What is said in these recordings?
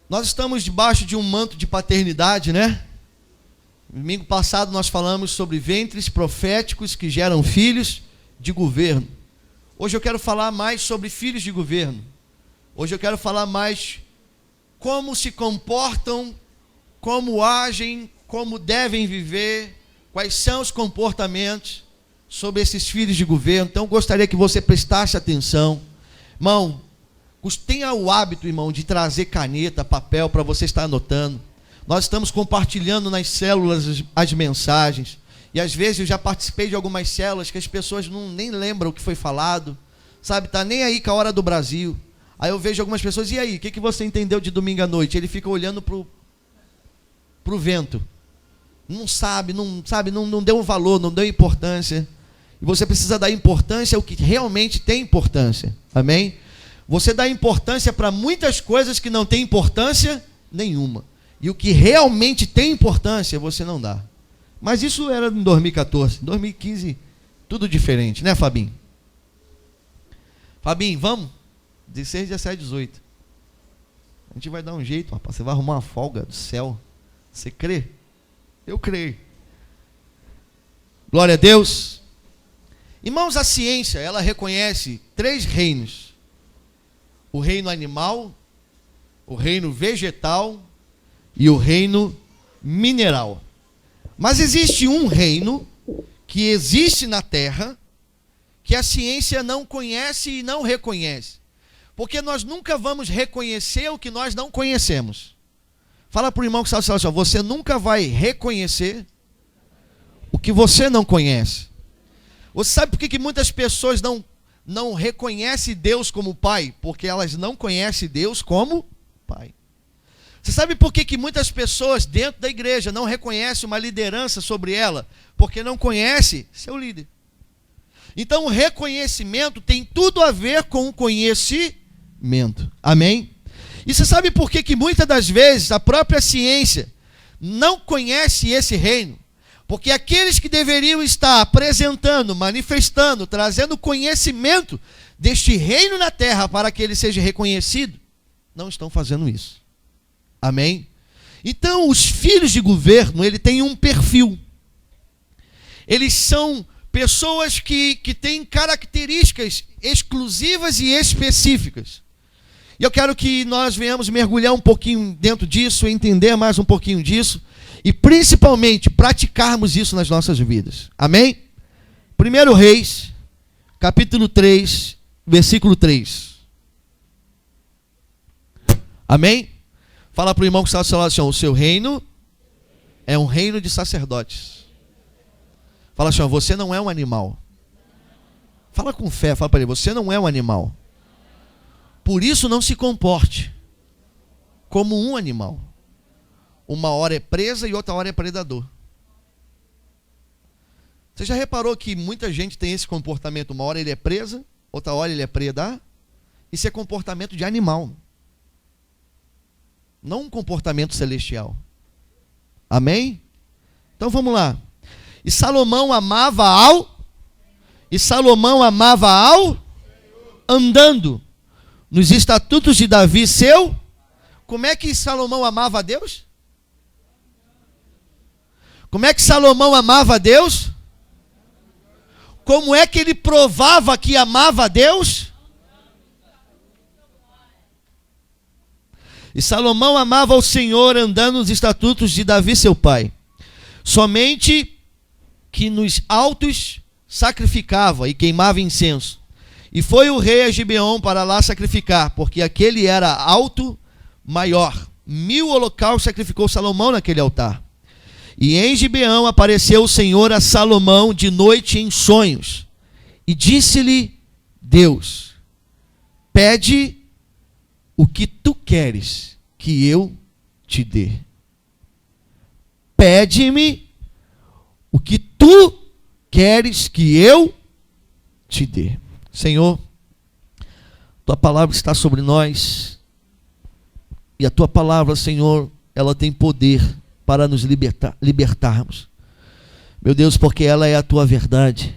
Nós estamos debaixo de um manto de paternidade, né? Domingo passado nós falamos sobre ventres proféticos que geram filhos de governo. Hoje eu quero falar mais sobre filhos de governo. Hoje eu quero falar mais como se comportam, como agem, como devem viver, quais são os comportamentos sobre esses filhos de governo. Então eu gostaria que você prestasse atenção. Irmão, tenha o hábito, irmão, de trazer caneta, papel para você estar anotando. Nós estamos compartilhando nas células as mensagens. E às vezes eu já participei de algumas células que as pessoas nem lembram o que foi falado. Sabe, tá nem aí com a hora do Brasil. Aí eu vejo algumas pessoas, e aí, o que você entendeu de domingo à noite? Ele fica olhando pro vento. Não sabe, não deu valor, não deu importância. E você precisa dar importância ao que realmente tem importância. Amém? Você dá importância para muitas coisas que não tem importância nenhuma. E o que realmente tem importância, você não dá. Mas isso era em 2014. Em 2015, tudo diferente, né, Fabinho? Fabinho, vamos? 16, 17, 18. A gente vai dar um jeito, rapaz. Você vai arrumar uma folga do céu. Você crê? Eu creio. Glória a Deus. Irmãos, a ciência, ela reconhece 3 reinos. O reino animal, o reino vegetal e o reino mineral. Mas existe um reino que existe na Terra que a ciência não conhece e não reconhece. Porque nós nunca vamos reconhecer o que nós não conhecemos. Fala para o irmão que está assim, você nunca vai reconhecer o que você não conhece. Você sabe por que muitas pessoas não reconhecem Deus como Pai? Porque elas não conhecem Deus como Pai. Você sabe por que muitas pessoas dentro da igreja não reconhecem uma liderança sobre ela? Porque não conhece seu líder. Então o reconhecimento tem tudo a ver com o conhecimento. Amém? E você sabe por que muitas das vezes a própria ciência não conhece esse reino? Porque aqueles que deveriam estar apresentando, manifestando, trazendo conhecimento deste reino na terra para que ele seja reconhecido, não estão fazendo isso. Amém? Então, os filhos de governo, ele tem um perfil. Eles são pessoas que têm características exclusivas e específicas. E eu quero que nós venhamos mergulhar um pouquinho dentro disso, entender mais um pouquinho disso, e principalmente praticarmos isso nas nossas vidas. Amém? 1 Reis, capítulo 3, versículo 3. Amém? Fala para o irmão que está ao seu lado assim, o seu reino é um reino de sacerdotes. Fala assim, você não é um animal. Fala com fé, fala para ele, você não é um animal. Por isso não se comporte como um animal. Uma hora é presa e outra hora é predador. Você já reparou que muita gente tem esse comportamento? Uma hora ele é presa, outra hora ele é preda? Isso é comportamento de animal. Não um comportamento celestial. Amém? Então vamos lá. E Salomão amava andando nos estatutos de Davi, seu. Como é que Salomão amava a Deus? Como é que Salomão amava a Deus? Como é que ele provava que amava a Deus? E Salomão amava o Senhor andando nos estatutos de Davi, seu pai. Somente que nos altos sacrificava e queimava incenso. E foi o rei a Gibeon para lá sacrificar, porque aquele era alto maior. 1000 holocaustos sacrificou Salomão naquele altar. E em Gibeão apareceu o Senhor a Salomão de noite em sonhos. E disse-lhe Deus, pede o que tu queres que eu te dê. Pede-me o que tu queres que eu te dê. Senhor, tua palavra está sobre nós. E a tua palavra, Senhor, ela tem poder para nos libertarmos. Meu Deus, porque ela é a tua verdade.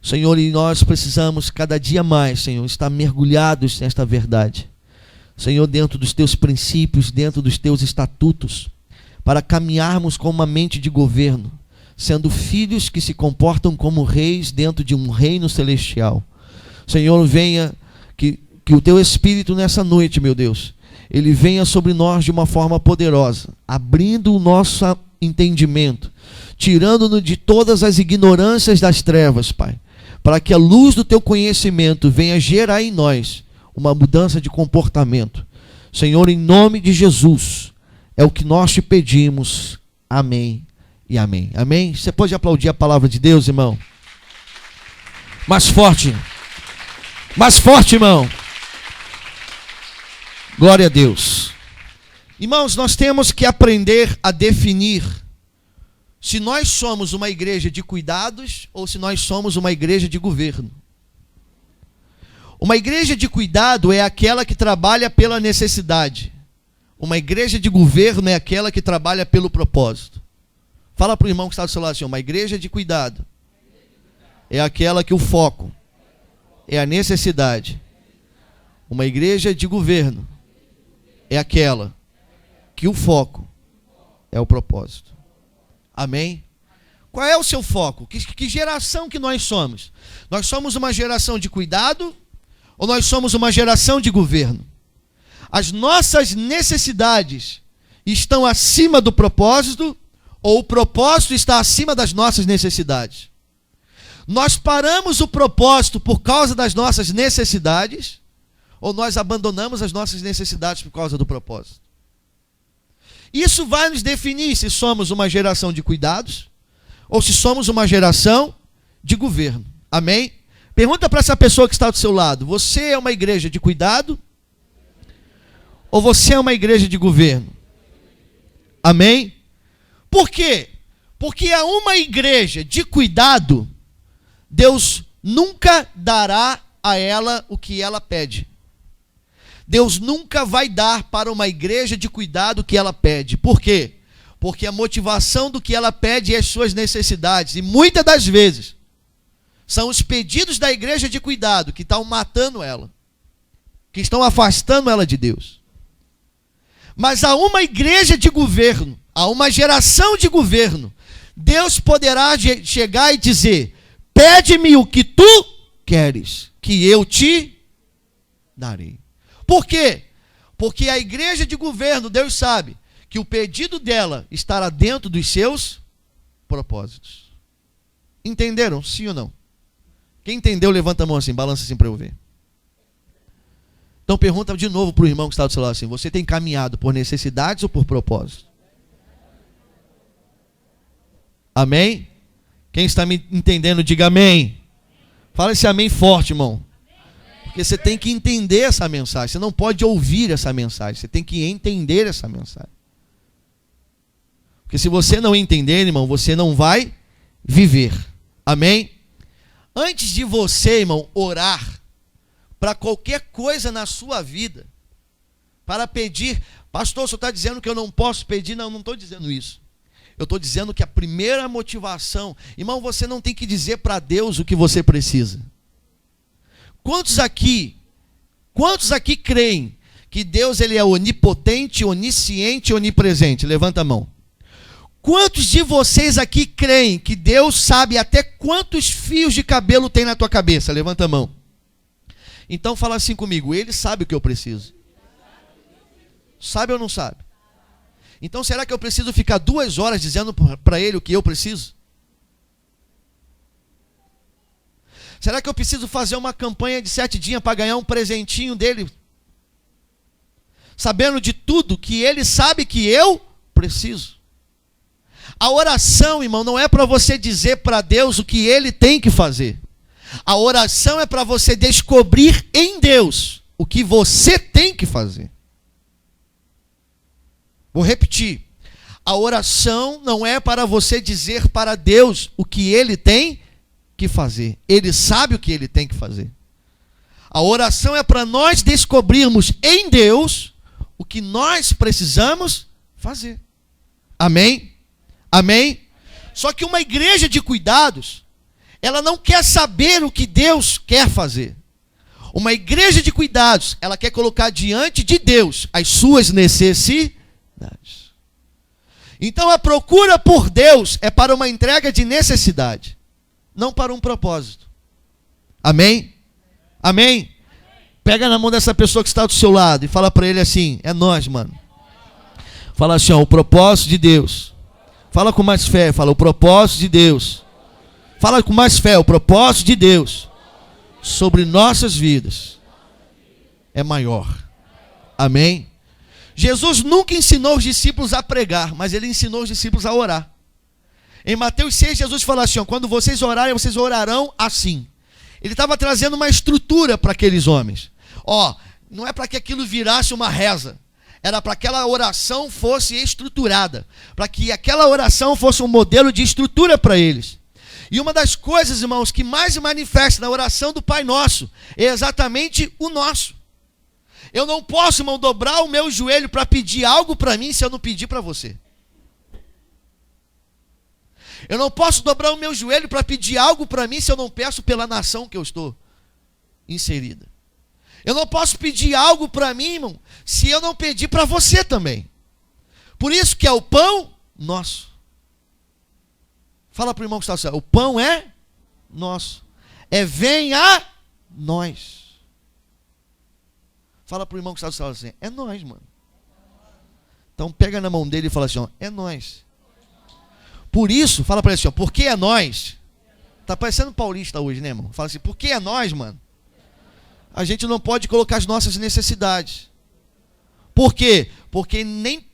Senhor, e nós precisamos cada dia mais, Senhor, estar mergulhados nesta verdade. Senhor, dentro dos teus princípios, dentro dos teus estatutos, para caminharmos com uma mente de governo, sendo filhos que se comportam como reis dentro de um reino celestial. Senhor, venha, que o teu Espírito nessa noite, meu Deus, ele venha sobre nós de uma forma poderosa, abrindo o nosso entendimento, tirando-nos de todas as ignorâncias das trevas, Pai, para que a luz do teu conhecimento venha gerar em nós uma mudança de comportamento. Senhor, em nome de Jesus, é o que nós te pedimos. Amém e amém. Amém? Você pode aplaudir a palavra de Deus, irmão? Mais forte. Mais forte, irmão. Glória a Deus. Irmãos, nós temos que aprender a definir se nós somos uma igreja de cuidados ou se nós somos uma igreja de governo. Uma igreja de cuidado é aquela que trabalha pela necessidade. Uma igreja de governo é aquela que trabalha pelo propósito. Fala para o irmão que está do seu lado assim, uma igreja de cuidado é aquela que o foco é a necessidade. Uma igreja de governo é aquela que o foco é o propósito. Amém? Qual é o seu foco? Que geração que nós somos? Nós somos uma geração de cuidado ou nós somos uma geração de governo? As nossas necessidades estão acima do propósito ou o propósito está acima das nossas necessidades? Nós paramos o propósito por causa das nossas necessidades ou nós abandonamos as nossas necessidades por causa do propósito? Isso vai nos definir se somos uma geração de cuidados ou se somos uma geração de governo. Amém? Pergunta para essa pessoa que está do seu lado, você é uma igreja de cuidado ou você é uma igreja de governo? Amém? Por quê? Porque a uma igreja de cuidado, Deus nunca dará a ela o que ela pede. Deus nunca vai dar para uma igreja de cuidado o que ela pede. Por quê? Porque a motivação do que ela pede é as suas necessidades. E muitas das vezes são os pedidos da igreja de cuidado que estão matando ela, que estão afastando ela de Deus. Mas a uma igreja de governo, a uma geração de governo, Deus poderá chegar e dizer: pede-me o que tu queres, que eu te darei. Por quê? Porque a igreja de governo, Deus sabe que o pedido dela estará dentro dos seus propósitos. Entenderam? Sim ou não? Quem entendeu, levanta a mão assim, balança assim para eu ver. Então pergunta de novo para o irmão que está do seu lado assim, você tem caminhado por necessidades ou por propósito? Amém? Quem está me entendendo, diga amém. Fala esse amém forte, irmão. Porque você tem que entender essa mensagem. Você não pode ouvir essa mensagem. Você tem que entender essa mensagem. Porque se você não entender, irmão, você não vai viver. Amém? Antes de você, irmão, orar para qualquer coisa na sua vida, para pedir, pastor, o senhor está dizendo que eu não posso pedir? Não, não estou dizendo isso. Eu estou dizendo que a primeira motivação, irmão, você não tem que dizer para Deus o que você precisa. Quantos aqui creem que Deus ele é onipotente, onisciente e onipresente? Levanta a mão. Quantos de vocês aqui creem que Deus sabe até quantos fios de cabelo tem na tua cabeça? Levanta a mão. Então fala assim comigo, Ele sabe o que eu preciso. Sabe ou não sabe? Então será que eu preciso ficar 2 horas dizendo para Ele o que eu preciso? Será que eu preciso fazer uma campanha de 7 dias para ganhar um presentinho dele? Sabendo de tudo que Ele sabe que eu preciso. A oração, irmão, não é para você dizer para Deus o que Ele tem que fazer. A oração é para você descobrir em Deus o que você tem que fazer. Vou repetir. A oração não é para você dizer para Deus o que Ele tem que fazer. Ele sabe o que Ele tem que fazer. A oração é para nós descobrirmos em Deus o que nós precisamos fazer. Amém? Amém? Só que uma igreja de cuidados, ela não quer saber o que Deus quer fazer. Uma igreja de cuidados, ela quer colocar diante de Deus as suas necessidades. Então a procura por Deus é para uma entrega de necessidade, não para um propósito. Amém? Amém? Pega na mão dessa pessoa que está do seu lado e fala para ele assim: é nós, mano. Fala assim, ó, o propósito de Deus. Fala com mais fé, fala o propósito de Deus. Fala com mais fé, o propósito de Deus sobre nossas vidas é maior. Amém? Jesus nunca ensinou os discípulos a pregar, mas ele ensinou os discípulos a orar. Em Mateus 6, Jesus fala assim, ó, quando vocês orarem, vocês orarão assim. Ele estava trazendo uma estrutura para aqueles homens. Ó, não é para que aquilo virasse uma reza. Era para que aquela oração fosse estruturada. Para que aquela oração fosse um modelo de estrutura para eles. E uma das coisas, irmãos, que mais se manifesta na oração do Pai Nosso é exatamente o nosso. Eu não posso, irmão, dobrar o meu joelho para pedir algo para mim se eu não pedir para você. Eu não posso dobrar o meu joelho para pedir algo para mim se eu não peço pela nação que eu estou inserida. Eu não posso pedir algo para mim, irmão, se eu não pedir para você também. Por isso que é o pão nosso. Fala para o irmão que está assim, o pão é nosso. É vem a nós. Fala para o irmão que está assim, é nós, mano. Então pega na mão dele e fala assim, ó, é nós. Por isso, fala para ele assim, ó, porque é nós. Tá parecendo paulista hoje, né, irmão? Fala assim, porque é nós, mano. A gente não pode colocar as nossas necessidades. Por quê? Porque nem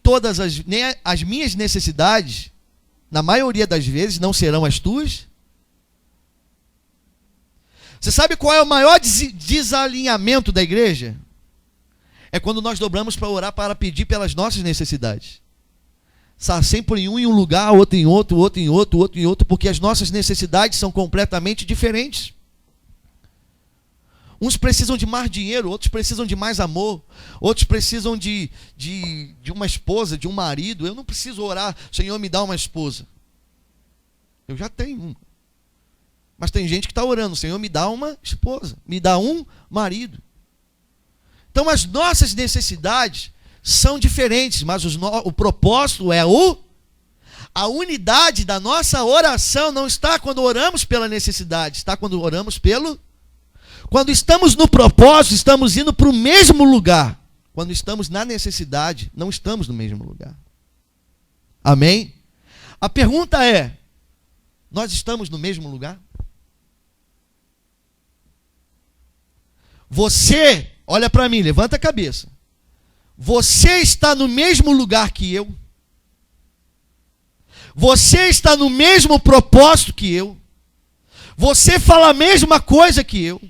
as minhas necessidades, na maioria das vezes, não serão as tuas. Você sabe qual é o maior desalinhamento da igreja? É quando nós dobramos para orar, para pedir pelas nossas necessidades. Está sempre em um lugar, outro em outro, outro em outro, outro em outro, porque as nossas necessidades são completamente diferentes. Uns precisam de mais dinheiro, outros precisam de mais amor, outros precisam de uma esposa, de um marido. Eu não preciso orar, Senhor, me dá uma esposa. Eu já tenho uma. Mas tem gente que está orando, Senhor, me dá uma esposa, me dá um marido. Então as nossas necessidades são diferentes, mas o propósito é a unidade da nossa oração não está quando oramos pela necessidade, está quando oramos quando estamos no propósito, estamos indo para o mesmo lugar. Quando estamos na necessidade, não estamos no mesmo lugar. Amém? A pergunta é, nós estamos no mesmo lugar? Você, olha para mim, levanta a cabeça. Você está no mesmo lugar que eu? Você está no mesmo propósito que eu? Você fala a mesma coisa que eu?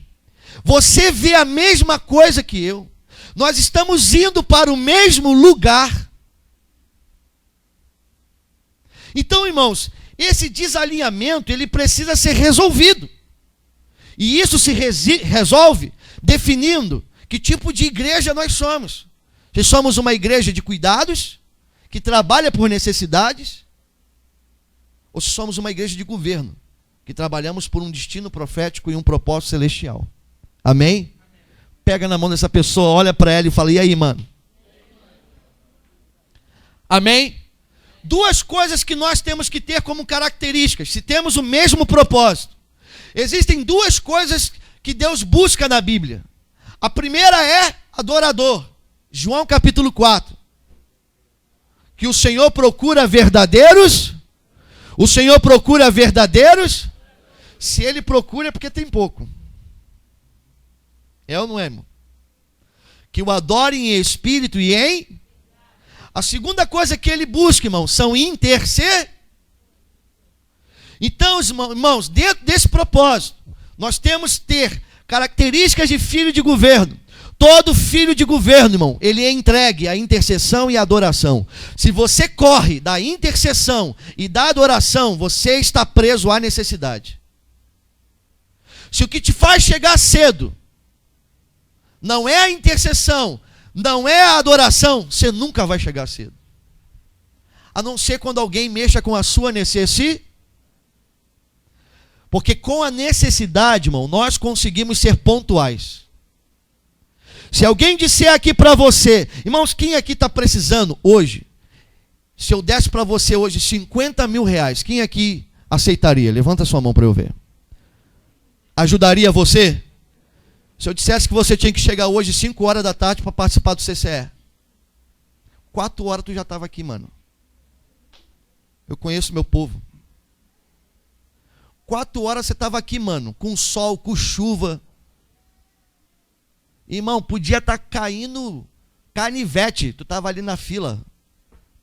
Você vê a mesma coisa que eu? Nós estamos indo para o mesmo lugar. Então, irmãos, esse desalinhamento, ele precisa ser resolvido. E isso se resolve definindo que tipo de igreja nós somos. Se somos uma igreja de cuidados, que trabalha por necessidades, ou se somos uma igreja de governo, que trabalhamos por um destino profético e um propósito celestial. Amém? Pega na mão dessa pessoa, olha para ela e fala, e aí, mano? Amém? Duas coisas que nós temos que ter como características, se temos o mesmo propósito. Existem duas coisas que Deus busca na Bíblia. A primeira é adorador. João capítulo 4. Que o Senhor procura verdadeiros. O Senhor procura verdadeiros. Se Ele procura é porque tem pouco. É ou não é, irmão? Que o adorem em espírito e em... A segunda coisa que Ele busca, irmão, são intercessores. Então, irmãos, dentro desse propósito, nós temos que ter características de filho de governo. Todo filho de governo, irmão, ele é entregue à intercessão e à adoração. Se você corre da intercessão e da adoração, você está preso à necessidade. Se o que te faz chegar cedo não é a intercessão, não é a adoração, você nunca vai chegar cedo. A não ser quando alguém mexa com a sua necessidade. Porque com a necessidade, irmão, nós conseguimos ser pontuais. Se alguém disser aqui para você, irmãos, quem aqui está precisando hoje? Se eu desse para você hoje 50 mil reais, quem aqui aceitaria? Levanta sua mão para eu ver. Ajudaria você? Se eu dissesse que você tinha que chegar hoje 5 horas da tarde para participar do CCE, 4 horas tu já estava aqui, mano. Eu conheço meu povo. 4 horas você estava aqui, mano, com sol, com chuva. Irmão, podia estar caindo canivete. Tu estava ali na fila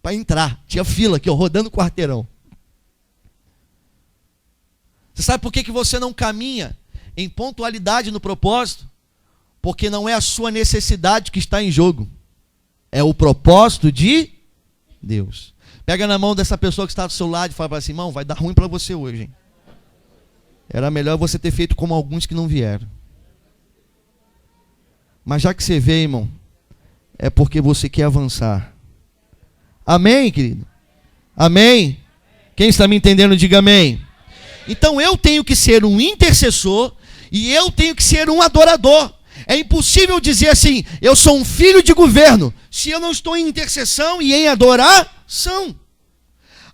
para entrar. Tinha fila aqui, ó, rodando o quarteirão. Você sabe por que você não caminha em pontualidade no propósito? Porque não é a sua necessidade que está em jogo. É o propósito de Deus. Pega na mão dessa pessoa que está do seu lado e fala para assim, irmão, vai dar ruim para você hoje, hein? Era melhor você ter feito como alguns que não vieram. Mas já que você veio, irmão, é porque você quer avançar. Amém, querido? Amém? Quem está me entendendo, diga amém. Então eu tenho que ser um intercessor e eu tenho que ser um adorador. É impossível dizer assim, eu sou um filho de governo, se eu não estou em intercessão e em adoração.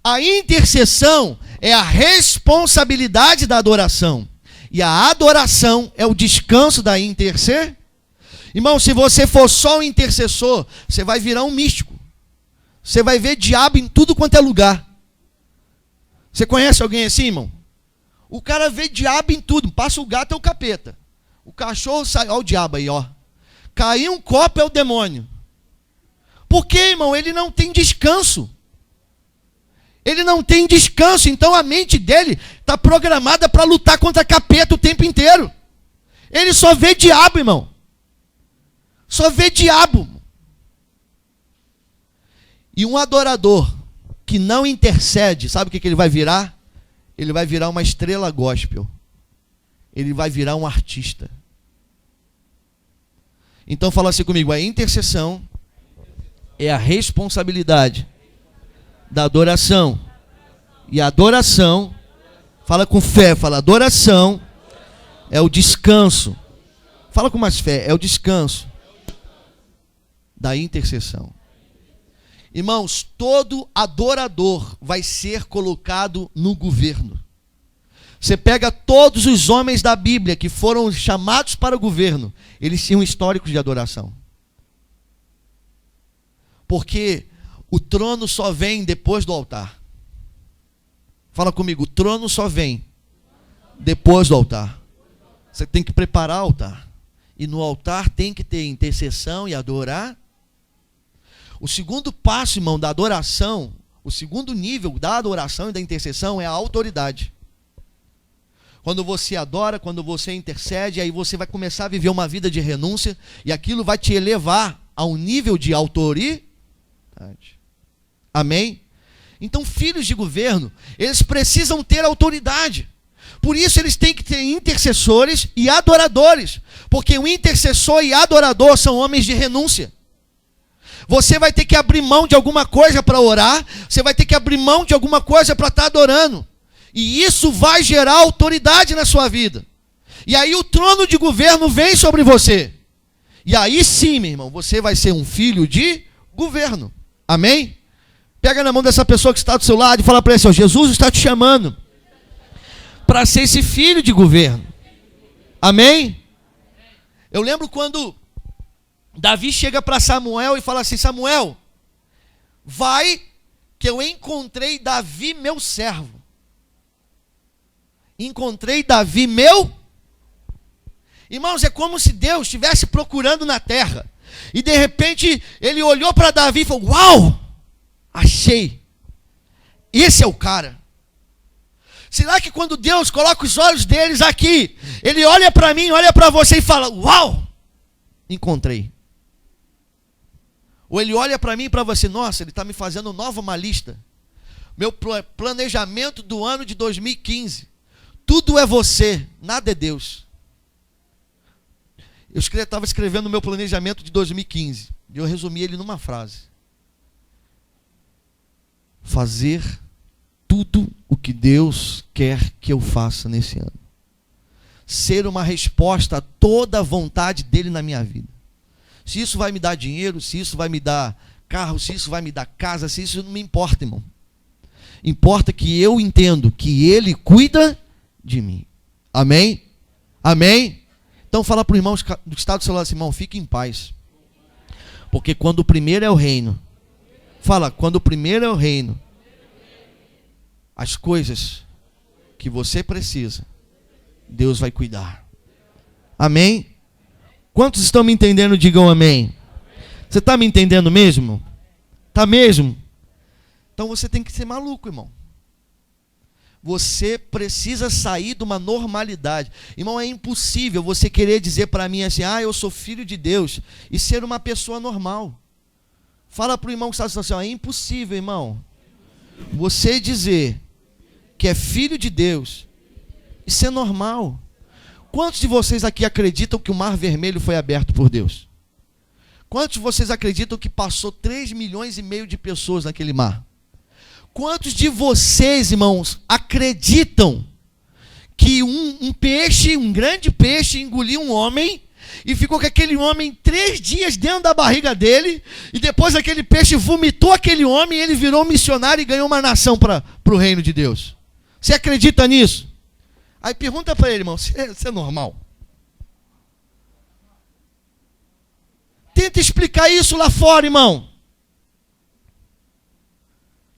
A intercessão é a responsabilidade da adoração. E a adoração é o descanso da intercessão. Irmão, se você for só um intercessor, você vai virar um místico. Você vai ver diabo em tudo quanto é lugar. Você conhece alguém assim, irmão? O cara vê diabo em tudo. Passa o gato, é o capeta. O cachorro sai, olha o diabo aí, ó. Caiu um copo, é o demônio. Por quê, irmão? Ele não tem descanso. Ele não tem descanso. Então a mente dele está programada para lutar contra capeta o tempo inteiro. Ele só vê diabo, irmão. Só vê diabo. E um adorador que não intercede, sabe o que ele vai virar? Ele vai virar uma estrela gospel. Ele vai virar um artista. Então fala assim comigo, a intercessão é a responsabilidade da adoração. E a adoração, fala com fé, fala, adoração é o descanso. Fala com mais fé, é o descanso da intercessão. Irmãos, todo adorador vai ser colocado no governo. Você pega todos os homens da Bíblia que foram chamados para o governo, eles tinham históricos de adoração. Porque o trono só vem depois do altar. Fala comigo, o trono só vem depois do altar. Você tem que preparar o altar. E no altar tem que ter intercessão e adorar. O segundo passo, irmão, da adoração, o segundo nível da adoração e da intercessão é a autoridade. Quando você adora, quando você intercede, aí você vai começar a viver uma vida de renúncia e aquilo vai te elevar a um nível de autoridade. Amém? Então, filhos de governo, eles precisam ter autoridade. Por isso eles têm que ter intercessores e adoradores, porque o intercessor e adorador são homens de renúncia. Você vai ter que abrir mão de alguma coisa para orar, você vai ter que abrir mão de alguma coisa para estar adorando. E isso vai gerar autoridade na sua vida. E aí o trono de governo vem sobre você. E aí sim, meu irmão, você vai ser um filho de governo. Amém? Pega na mão dessa pessoa que está do seu lado e fala para ele assim, Jesus está te chamando para ser esse filho de governo. Amém? Eu lembro quando Davi chega para Samuel e fala assim, Samuel, vai que eu encontrei Davi meu servo. Encontrei Davi meu. Irmãos, é como se Deus estivesse procurando na terra. E de repente ele olhou para Davi e falou, uau, achei. Esse é o cara. Será que quando Deus coloca os olhos deles aqui, ele olha para mim, olha para você e fala, uau, encontrei. Ou ele olha para mim e para você, nossa, ele está me fazendo nova uma lista. Meu planejamento do ano de 2015. Tudo é você, nada é Deus. Eu estava escrevendo o meu planejamento de 2015. E eu resumi ele numa frase. Fazer tudo o que Deus quer que eu faça nesse ano. Ser uma resposta a toda a vontade dele na minha vida. Se isso vai me dar dinheiro, se isso vai me dar carro, se isso vai me dar casa, se isso não me importa, irmão. Importa que eu entendo que Ele cuida de mim. Amém? Amém? Então fala para o irmão do estado do celular assim, irmão, fique em paz. Porque quando o primeiro é o reino, fala, quando o primeiro é o reino, as coisas que você precisa, Deus vai cuidar. Amém? Quantos estão me entendendo? Digam amém. Você está me entendendo mesmo? Está mesmo? Então você tem que ser maluco, irmão. Você precisa sair de uma normalidade. Irmão, é impossível você querer dizer para mim assim, eu sou filho de Deus, e ser uma pessoa normal. Fala para o irmão que está dizendo assim, é impossível, irmão, você dizer que é filho de Deus e ser normal. Quantos de vocês aqui acreditam que o Mar Vermelho foi aberto por Deus? Quantos de vocês acreditam que passou 3,5 milhões de pessoas naquele mar? Quantos de vocês, irmãos, acreditam que um peixe, um grande peixe, engoliu um homem e ficou com aquele homem 3 dias dentro da barriga dele, e depois aquele peixe vomitou aquele homem e ele virou um missionário e ganhou uma nação para o reino de Deus? Você acredita nisso? Aí pergunta para ele, irmão, isso é normal? Tenta explicar isso lá fora, irmão.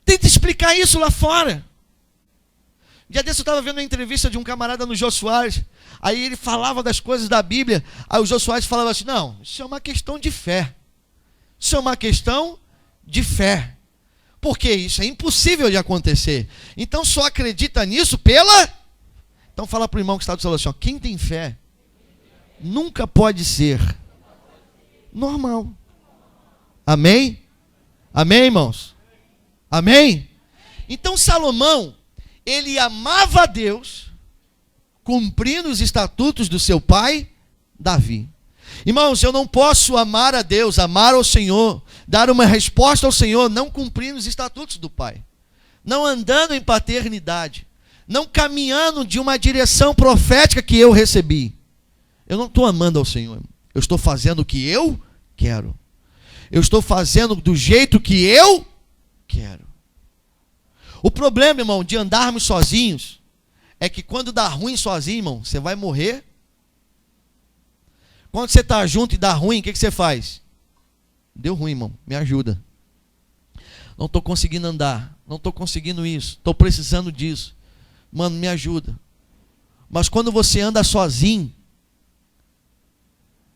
Tenta explicar isso lá fora. Um dia desse eu estava vendo uma entrevista de um camarada no Jô Soares. Aí ele falava das coisas da Bíblia. Aí o Jô Soares falava assim, não, isso é uma questão de fé. Isso é uma questão de fé. Porque isso é impossível de acontecer. Então só acredita nisso pela... Então fala para o irmão que está do celular assim, ó, quem tem fé nunca pode ser normal. Amém? Amém, irmãos? Amém? Então Salomão, ele amava a Deus, cumprindo os estatutos do seu pai, Davi. Irmãos, eu não posso amar a Deus, amar ao Senhor, dar uma resposta ao Senhor, não cumprindo os estatutos do pai. Não andando em paternidade. Não caminhando de uma direção profética que eu recebi. Eu não estou amando ao Senhor. Eu estou fazendo o que eu quero. Eu estou fazendo do jeito que eu quero. O problema, irmão, de andarmos sozinhos é que quando dá ruim sozinho, irmão, você vai morrer. Quando você está junto e dá ruim, o que você faz? Deu ruim, irmão, me ajuda. Não estou conseguindo andar, não estou conseguindo isso, estou precisando disso. Mano, me ajuda. Mas quando você anda sozinho,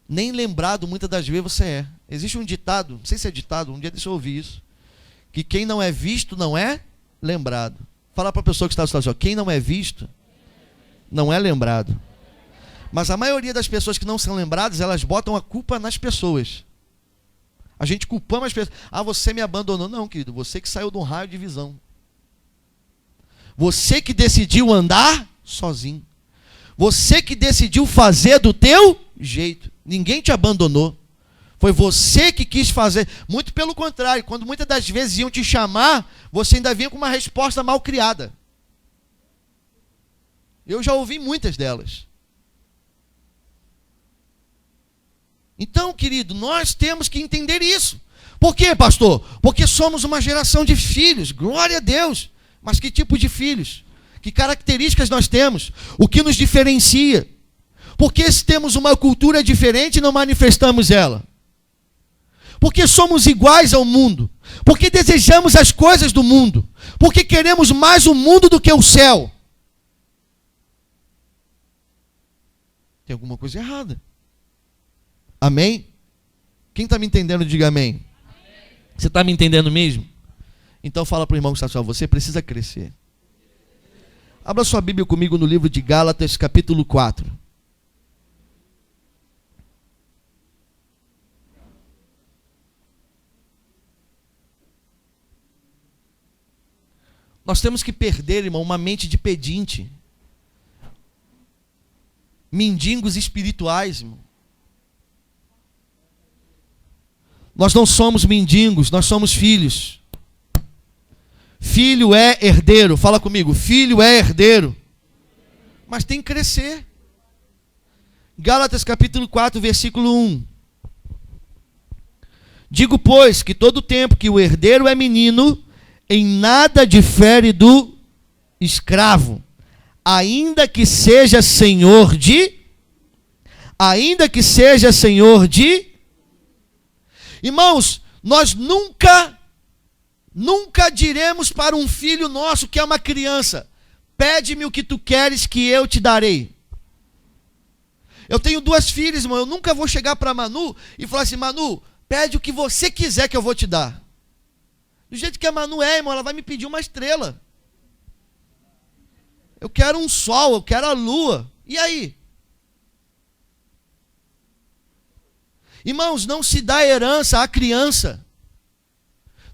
nem lembrado muitas das vezes você é. Existe um ditado, não sei se é ditado, um dia deixa eu ouvir isso, que quem não é visto não é lembrado. Fala para a pessoa que está sozinha, quem não é visto não é lembrado. Mas a maioria das pessoas que não são lembradas, elas botam a culpa nas pessoas. A gente culpamos as pessoas. Você me abandonou. Não, querido, você que saiu de um raio de visão. Você que decidiu andar sozinho. Você que decidiu fazer do teu jeito. Ninguém te abandonou. Foi você que quis fazer. Muito pelo contrário. Quando muitas das vezes iam te chamar, você ainda vinha com uma resposta mal criada. Eu já ouvi muitas delas. Então, querido, nós temos que entender isso. Por quê, pastor? Porque somos uma geração de filhos. Glória a Deus. Mas que tipo de filhos? Que características nós temos? O que nos diferencia? Porque se temos uma cultura diferente, não manifestamos ela? Porque somos iguais ao mundo? Porque desejamos as coisas do mundo? Porque queremos mais o mundo do que o céu? Tem alguma coisa errada. Amém? Quem está me entendendo, diga amém. Você está me entendendo mesmo? Então fala para o irmão que está só, você precisa crescer. Abra sua Bíblia comigo no livro de Gálatas, capítulo 4. Nós temos que perder, irmão, uma mente de pedinte. Mendigos espirituais, irmão. Nós não somos mendigos, nós somos filhos. Filho é herdeiro. Fala comigo, filho é herdeiro. Mas tem que crescer. Gálatas capítulo 4, versículo 1. Digo, pois, que todo tempo que o herdeiro é menino, em nada difere do escravo, ainda que seja senhor de... Irmãos, nós nunca diremos para um filho nosso que é uma criança: pede-me o que tu queres que eu te darei. Eu tenho 2 filhas, irmão, eu nunca vou chegar para Manu e falar assim: Manu, pede o que você quiser que eu vou te dar. Do jeito que a Manu é, irmão, ela vai me pedir uma estrela. Eu quero um sol, eu quero a lua. E aí? Irmãos, não se dá herança à criança.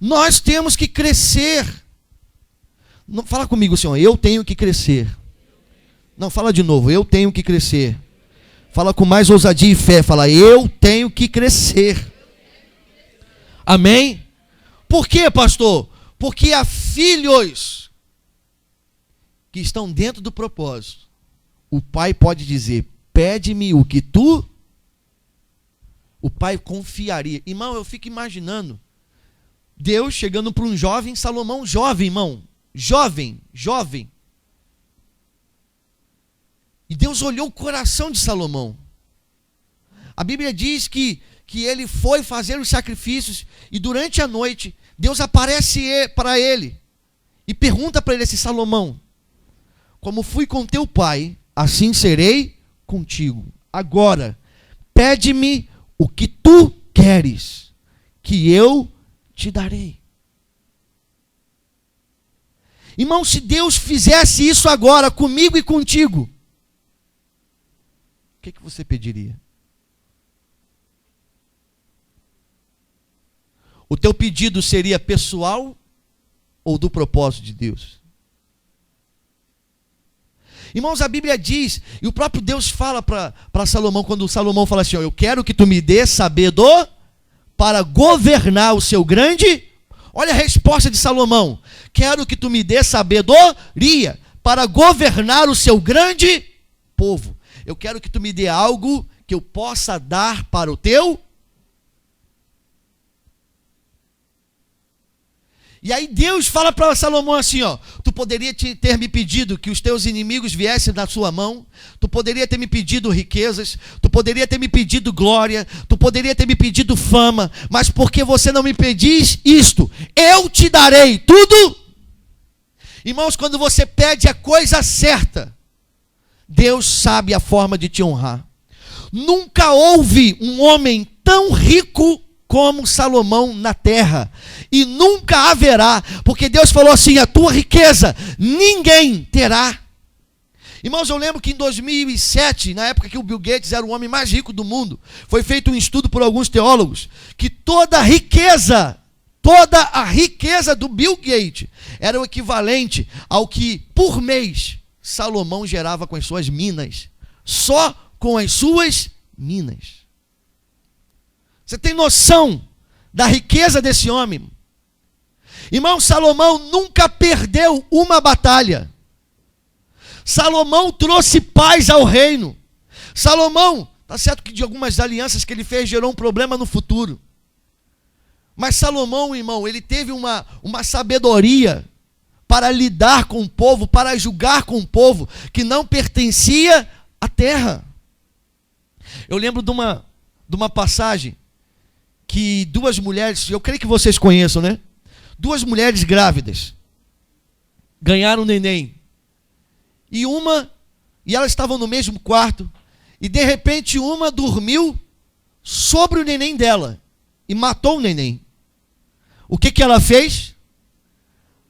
Nós temos que crescer. Não, fala comigo, Senhor, eu tenho que crescer. Não, fala de novo, eu tenho que crescer. Fala com mais ousadia e fé, fala, eu tenho que crescer. Amém? Por quê, pastor? Porque há filhos que estão dentro do propósito. O pai pode dizer, pede-me o que tu... O pai confiaria. Irmão, eu fico imaginando Deus chegando para um jovem Salomão, jovem, irmão, jovem. E Deus olhou o coração de Salomão. A Bíblia diz que ele foi fazer os sacrifícios e durante a noite Deus aparece para ele e pergunta para ele assim: Salomão, como fui com teu pai, assim serei contigo. Agora, pede-me o que tu queres, que eu te darei. Irmão, se Deus fizesse isso agora comigo e contigo, o que você pediria? O teu pedido seria pessoal ou do propósito de Deus? Irmãos, a Bíblia diz, e o próprio Deus fala para Salomão, quando Salomão fala assim: eu quero que tu me dê sabedoria para governar o seu grande... Olha a resposta de Salomão: quero que tu me dê sabedoria para governar o seu grande povo. Eu quero que tu me dê algo que eu possa dar para o teu... E aí Deus fala para Salomão assim, ó: tu poderia ter me pedido que os teus inimigos viessem da sua mão, tu poderia ter me pedido riquezas, tu poderia ter me pedido glória, tu poderia ter me pedido fama, mas porque você não me pedis isto, eu te darei tudo. Irmãos, quando você pede a coisa certa, Deus sabe a forma de te honrar. Nunca houve um homem tão rico como Salomão na terra, e nunca haverá, porque Deus falou assim: a tua riqueza ninguém terá. Irmãos, eu lembro que em 2007, na época que o Bill Gates era o homem mais rico do mundo, foi feito um estudo por alguns teólogos, que toda a riqueza do Bill Gates era o equivalente ao que por mês Salomão gerava com as suas minas, só com as suas minas. Você tem noção da riqueza desse homem? Irmão, Salomão nunca perdeu uma batalha. Salomão trouxe paz ao reino. Salomão, está certo que de algumas alianças que ele fez gerou um problema no futuro. Mas Salomão, irmão, ele teve uma sabedoria para lidar com o povo, para julgar com o povo que não pertencia à terra. Eu lembro de uma passagem que 2 mulheres, eu creio que vocês conheçam, né? 2 mulheres grávidas ganharam um neném. E elas estavam no mesmo quarto, e de repente uma dormiu sobre o neném dela e matou o neném. O que ela fez?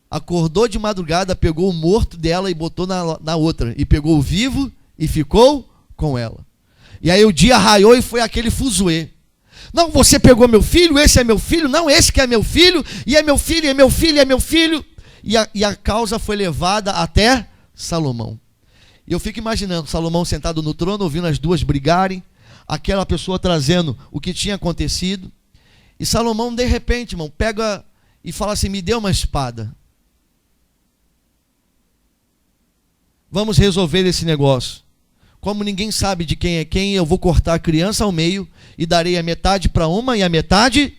Acordou de madrugada, pegou o morto dela e botou na outra, e pegou o vivo e ficou com ela. E aí o dia raiou e foi aquele fuzuê. Não, você pegou meu filho, esse é meu filho, não, esse que é meu filho, e é meu filho, é meu filho, é meu filho. E a causa foi levada até Salomão. E eu fico imaginando Salomão sentado no trono, ouvindo as 2 brigarem, aquela pessoa trazendo o que tinha acontecido. E Salomão, de repente, irmão, pega e fala assim: me dê uma espada. Vamos resolver esse negócio. Como ninguém sabe de quem é quem, eu vou cortar a criança ao meio e darei a metade para uma e a metade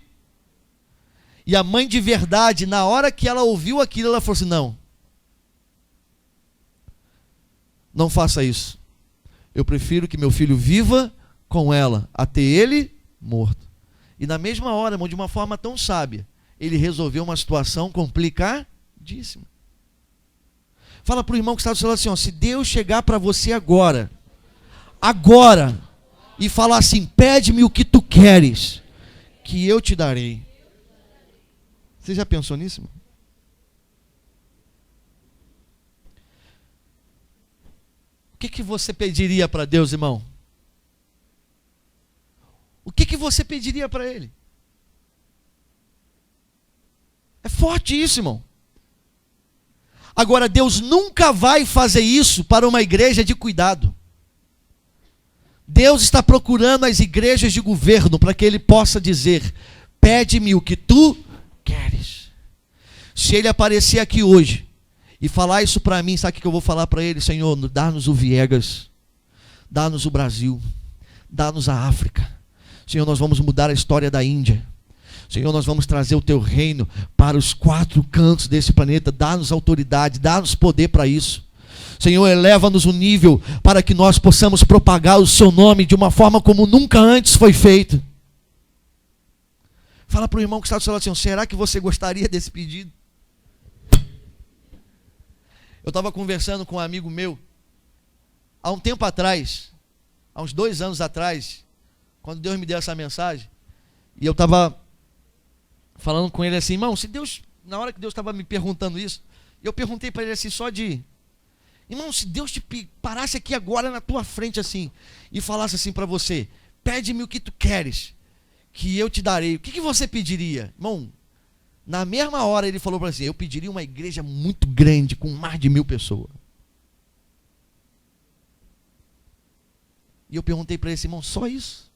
E a mãe de verdade, na hora que ela ouviu aquilo, ela falou assim: não, não faça isso. Eu prefiro que meu filho viva com ela, até ele morto. E na mesma hora, irmão, de uma forma tão sábia, ele resolveu uma situação complicadíssima. Fala para o irmão que está do seu lado assim, ó, se Deus chegar para você agora, e falar assim: pede-me o que tu queres, que eu te darei. Você já pensou nisso, irmão? O que você pediria para Deus, irmão? O que você pediria para Ele? É forte isso, irmão. Agora, Deus nunca vai fazer isso para uma igreja de cuidado. Deus está procurando as igrejas de governo para que Ele possa dizer: pede-me o que tu queres. Se Ele aparecer aqui hoje e falar isso para mim, sabe o que eu vou falar para Ele? Senhor, dá-nos o Viegas, dá-nos o Brasil, dá-nos a África. Senhor, nós vamos mudar a história da Índia. Senhor, nós vamos trazer o teu reino para os 4 cantos desse planeta. Dá-nos autoridade, dá-nos poder para isso. Senhor, eleva-nos o nível para que nós possamos propagar o seu nome de uma forma como nunca antes foi feito. Fala para o irmão que está do seu lado assim: será que você gostaria desse pedido? Eu estava conversando com um amigo meu, há um tempo atrás, há uns 2 anos atrás, quando Deus me deu essa mensagem, e eu estava falando com ele assim: irmão, se Deus, na hora que Deus estava me perguntando isso, eu perguntei para ele assim, irmão, se Deus te parasse aqui agora na tua frente assim, e falasse assim para você: pede-me o que tu queres, que eu te darei, o que você pediria? Irmão, na mesma hora ele falou para assim: eu pediria uma igreja muito grande, com mais de 1000 pessoas. E eu perguntei para esse irmão: só isso?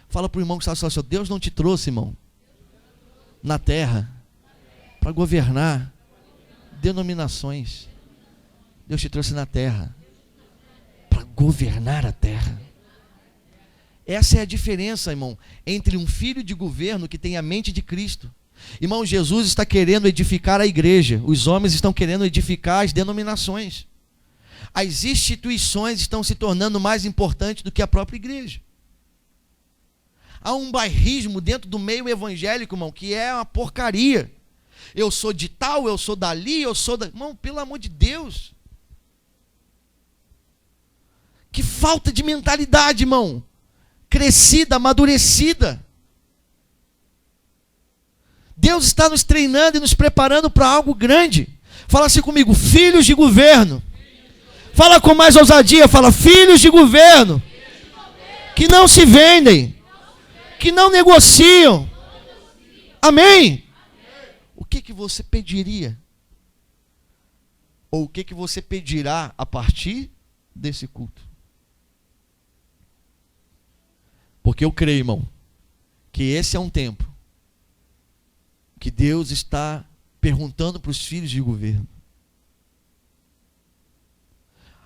Fala para o irmão que está assim: Deus não te trouxe, irmão, na terra para governar denominações. Deus te trouxe na terra para governar a terra. Essa é a diferença, irmão, entre um filho de governo que tem a mente de Cristo. Irmão, Jesus está querendo edificar a igreja. Os homens estão querendo edificar as denominações. As instituições estão se tornando mais importantes do que a própria igreja. Há um bairrismo dentro do meio evangélico, irmão, que é uma porcaria. Eu sou de tal, eu sou dali, eu sou da... Irmão, pelo amor de Deus. Que falta de mentalidade, irmão. Crescida, amadurecida. Deus está nos treinando e nos preparando para algo grande. Fala assim comigo: filhos de governo. Fala com mais ousadia, fala: filhos de governo. Que não se vendem, que não negociam. Amém? O que você pediria? Ou o que você pedirá a partir desse culto? Porque eu creio, irmão, que esse é um tempo que Deus está perguntando para os filhos de governo.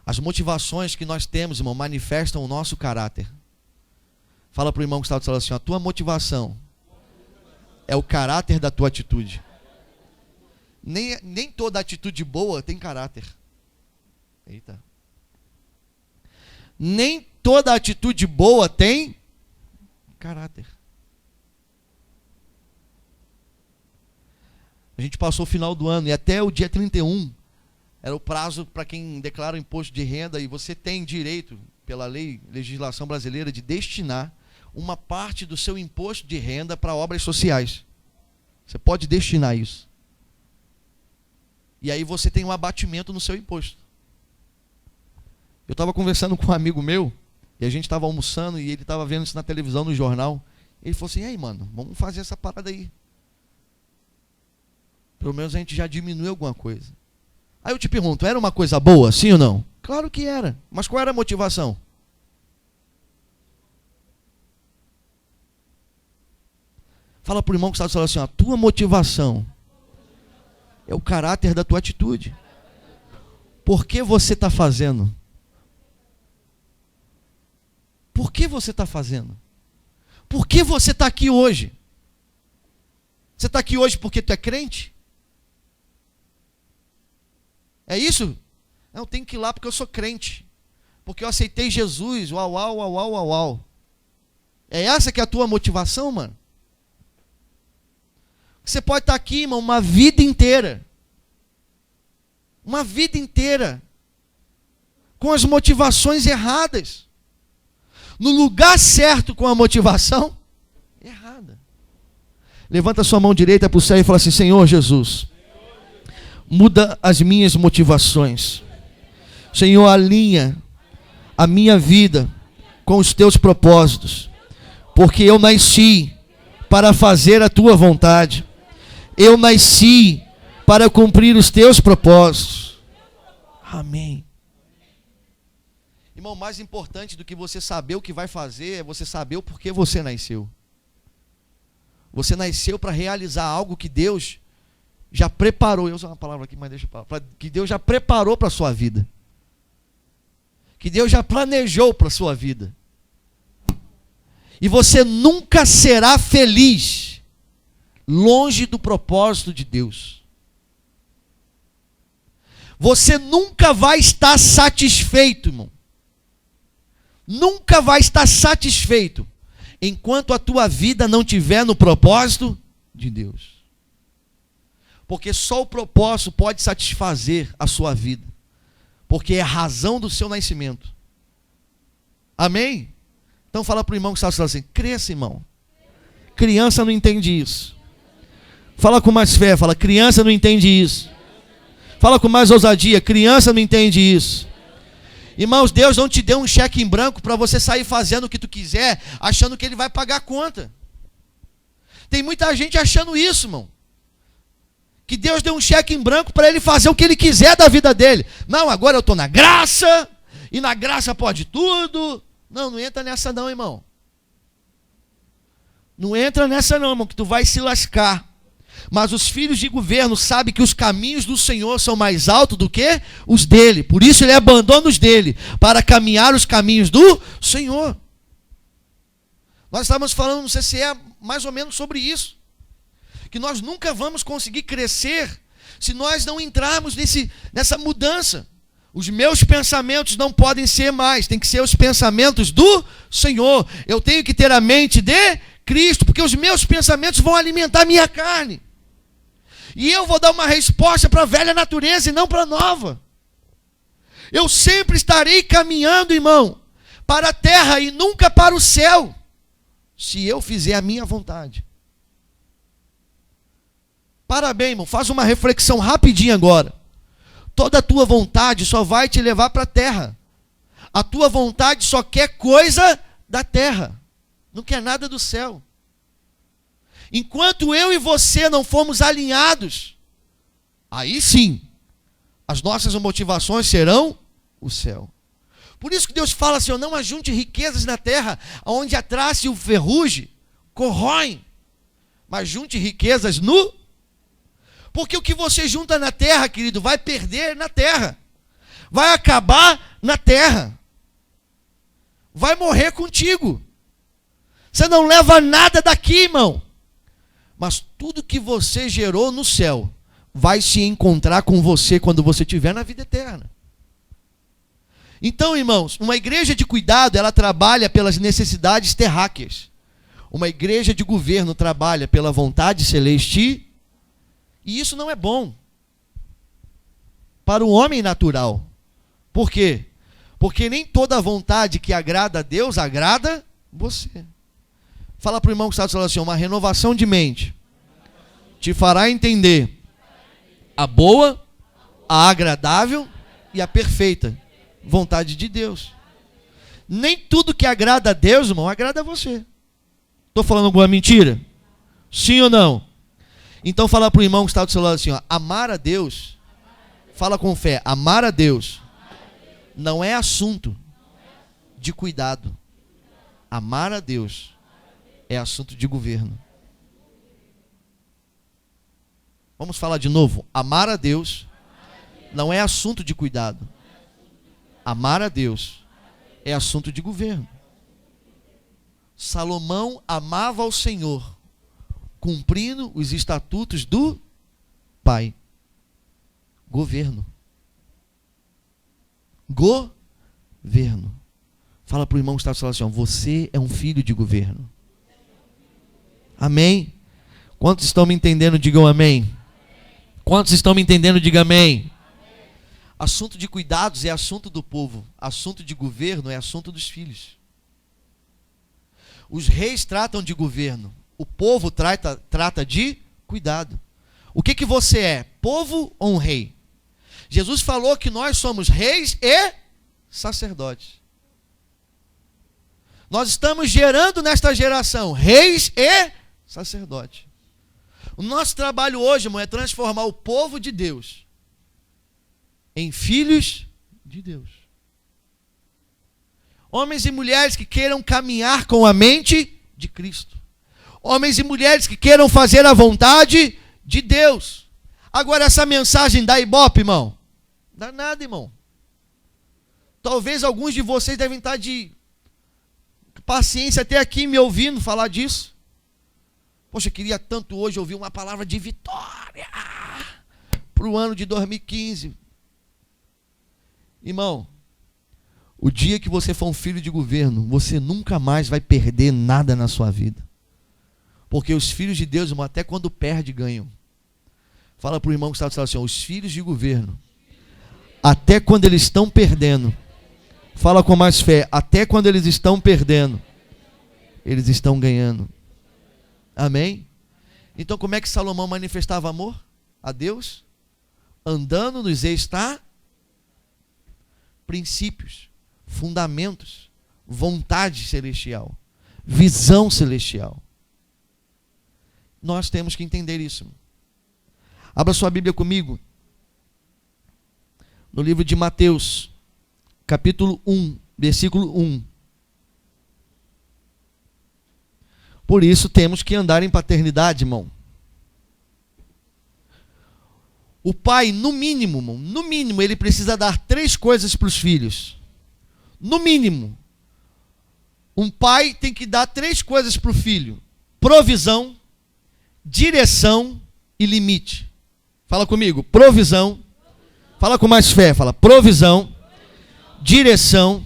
As motivações que nós temos, irmão, manifestam o nosso caráter. Fala para o irmão que está do seu lado assim: a tua motivação é o caráter da tua atitude. Nem toda atitude boa tem caráter. Eita. Nem toda atitude boa tem caráter. A gente passou o final do ano e até o dia 31 era o prazo para quem declara o imposto de renda, e você tem direito, pela legislação brasileira, de destinar uma parte do seu imposto de renda para obras sociais. Você pode destinar isso. E aí você tem um abatimento no seu imposto. Eu estava conversando com um amigo meu, e a gente estava almoçando, e ele estava vendo isso na televisão, no jornal. Ele falou assim: e aí, mano, vamos fazer essa parada aí. Pelo menos a gente já diminui alguma coisa. Aí eu te pergunto: era uma coisa boa, sim ou não? Claro que era. Mas qual era a motivação? Fala para o irmão que está falando assim: a tua motivação é o caráter da tua atitude. Por que você está fazendo? Por que você está fazendo? Por que você está aqui hoje? Você está aqui hoje porque tu é crente? É isso? Eu tenho que ir lá porque eu sou crente. Porque eu aceitei Jesus. Uau, uau, uau, uau, uau, uau. É essa que é a tua motivação, mano? Você pode estar aqui, irmão, uma vida inteira. Uma vida inteira. Com as motivações erradas. No lugar certo com a motivação errada. Levanta sua mão direita para o céu e fala assim: Senhor Jesus, muda as minhas motivações. Senhor, alinha a minha vida com os teus propósitos. Porque eu nasci para fazer a tua vontade. Eu nasci para cumprir os teus propósitos. Amém. Irmão, mais importante do que você saber o que vai fazer é você saber o porquê você nasceu. Você nasceu para realizar algo que Deus já preparou. Eu uso uma palavra aqui, mas deixa eu falar. Que Deus já preparou para a sua vida. Que Deus já planejou para a sua vida. E você nunca será feliz longe do propósito de Deus. Você nunca vai estar satisfeito, irmão. Nunca vai estar satisfeito enquanto a tua vida não estiver no propósito de Deus. Porque só o propósito pode satisfazer a sua vida. Porque é a razão do seu nascimento. Amém? Então fala para o irmão que está falando assim: cresça, irmão. Criança não entende isso. Fala com mais fé, fala: criança não entende isso. Fala com mais ousadia: criança não entende isso. Irmãos, Deus não te deu um cheque em branco para você sair fazendo o que tu quiser, achando que Ele vai pagar a conta. Tem muita gente achando isso, irmão. Que Deus deu um cheque em branco para ele fazer o que ele quiser da vida dele. Não, agora eu estou na graça, e na graça pode tudo. Não, não entra nessa não, irmão. Não entra nessa não, irmão, que tu vai se lascar. Mas os filhos de governo sabem que os caminhos do Senhor são mais altos do que os dele. Por isso ele abandona os dele, para caminhar os caminhos do Senhor. Nós estávamos falando, não sei se é mais ou menos sobre isso. Que nós nunca vamos conseguir crescer se nós não entrarmos nessa mudança. Os meus pensamentos não podem ser mais, tem que ser os pensamentos do Senhor. Eu tenho que ter a mente de Cristo, porque os meus pensamentos vão alimentar a minha carne. E eu vou dar uma resposta para a velha natureza e não para a nova. Eu sempre estarei caminhando, irmão, para a terra e nunca para o céu, se eu fizer a minha vontade. Parabéns, irmão, faz uma reflexão rapidinho agora. Toda a tua vontade só vai te levar para a terra. A tua vontade só quer coisa da terra. Não quer nada do céu. Enquanto eu e você não formos alinhados, aí sim, as nossas motivações serão o céu. Por isso que Deus fala assim: não ajunte riquezas na terra, onde a traça e o ferrugem corroem, mas junte riquezas no... Porque o que você junta na terra, querido, vai perder na terra. Vai acabar na terra. Vai morrer contigo. Você não leva nada daqui, irmão. Mas tudo que você gerou no céu vai se encontrar com você quando você estiver na vida eterna. Então, irmãos, uma igreja de cuidado, ela trabalha pelas necessidades terráqueas. Uma igreja de governo trabalha pela vontade celeste. E isso não é bom para o homem natural. Por quê? Porque nem toda vontade que agrada a Deus agrada você. Fala para o irmão que está falando assim: uma renovação de mente te fará entender a boa, a agradável e a perfeita vontade de Deus. Nem tudo que agrada a Deus, irmão, agrada a você. Estou falando alguma mentira? Sim ou não? Então fala para o irmão que está do seu lado assim: ó, amar a Deus, fala com fé, amar a Deus não é assunto de cuidado. Amar a Deus é assunto de governo. Vamos falar de novo. Amar a Deus não é assunto de cuidado. Amar a Deus é assunto de governo. Salomão amava ao Senhor, cumprindo os estatutos do Pai. Governo. Governo. Fala para o irmão que está falando assim, você é um filho de governo. Amém? Quantos estão me entendendo, digam amém. Quantos estão me entendendo, digam amém. Assunto de cuidados é assunto do povo. Assunto de governo é assunto dos filhos. Os reis tratam de governo. O povo trata de cuidado. O que você é? Povo ou um rei? Jesus falou que nós somos reis e sacerdotes. Nós estamos gerando nesta geração reis e sacerdotes. O nosso trabalho hoje, irmão, é transformar o povo de Deus em filhos de Deus. Homens e mulheres que queiram caminhar com a mente de Cristo. Homens e mulheres que queiram fazer a vontade de Deus. Agora essa mensagem dá ibope, irmão? Dá nada, irmão. Talvez alguns de vocês devem estar de paciência até aqui me ouvindo falar disso. Poxa, eu queria tanto hoje ouvir uma palavra de vitória para o ano de 2015. Irmão, o dia que você for um filho de governo, você nunca mais vai perder nada na sua vida. Porque os filhos de Deus, irmão, até quando perde, ganham. Fala para o irmão que está falando assim, os filhos de governo, até quando eles estão perdendo, fala com mais fé, até quando eles estão perdendo, eles estão ganhando. Amém? Então como é que Salomão manifestava amor a Deus? Andando nos princípios, fundamentos, vontade celestial, visão celestial. Nós temos que entender isso. Abra sua Bíblia comigo. No livro de Mateus, capítulo 1, versículo 1. Por isso temos que andar em paternidade, irmão. O pai, no mínimo, irmão, no mínimo, ele precisa dar 3 coisas para os filhos. No mínimo. Um pai tem que dar 3 coisas para o filho: provisão, direção e limite. Fala comigo, provisão. Fala com mais fé, fala provisão, direção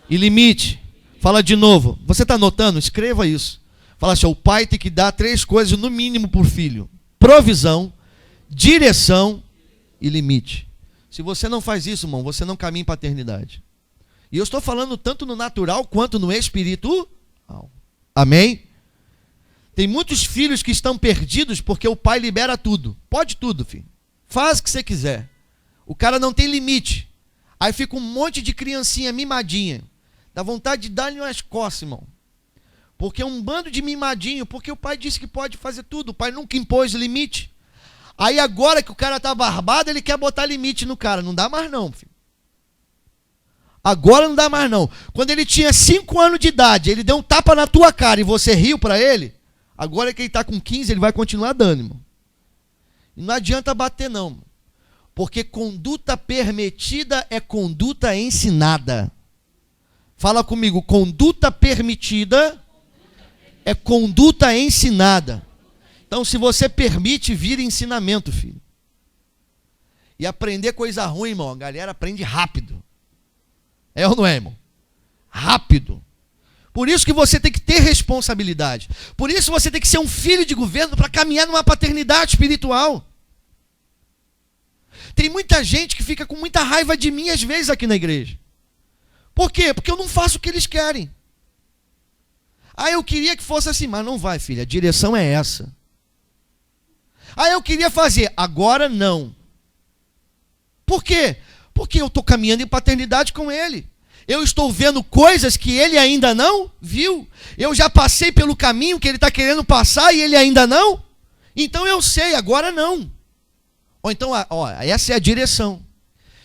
e limite. Fala de novo. Você está anotando? Escreva isso. Fala assim, o pai tem que dar 3 coisas no mínimo para o filho: provisão, direção e limite. Se você não faz isso, irmão, você não caminha em paternidade. E eu estou falando tanto no natural quanto no espiritual. Amém? Tem muitos filhos que estão perdidos porque o pai libera tudo. Pode tudo, filho. Faz o que você quiser. O cara não tem limite. Aí fica um monte de criancinha mimadinha. Dá vontade de dar-lhe umas costas, irmão. Porque é um bando de mimadinho. Porque o pai disse que pode fazer tudo. O pai nunca impôs limite. Aí agora que o cara está barbado, ele quer botar limite no cara. Não dá mais não, filho. Agora não dá mais não. Quando ele tinha 5 anos de idade, ele deu um tapa na tua cara e você riu para ele. Agora que ele está com 15, ele vai continuar dando, irmão. E não adianta bater não. Porque conduta permitida é conduta ensinada. Fala comigo, conduta permitida é conduta ensinada. Então, se você permite, vira ensinamento, filho. E aprender coisa ruim, irmão, a galera aprende rápido. É ou não é, irmão? Rápido. Por isso que você tem que ter responsabilidade. Por isso você tem que ser um filho de governo para caminhar numa paternidade espiritual. Tem muita gente que fica com muita raiva de mim às vezes aqui na igreja. Por quê? Porque eu não faço o que eles querem. Ah, eu queria que fosse assim, mas não vai, filha, a direção é essa. Ah, eu queria fazer, agora não. Por quê? Porque eu estou caminhando em paternidade com ele. Eu estou vendo coisas que ele ainda não viu. Eu já passei pelo caminho que ele está querendo passar e ele ainda não. Então eu sei, agora não. Ou então, essa é a direção.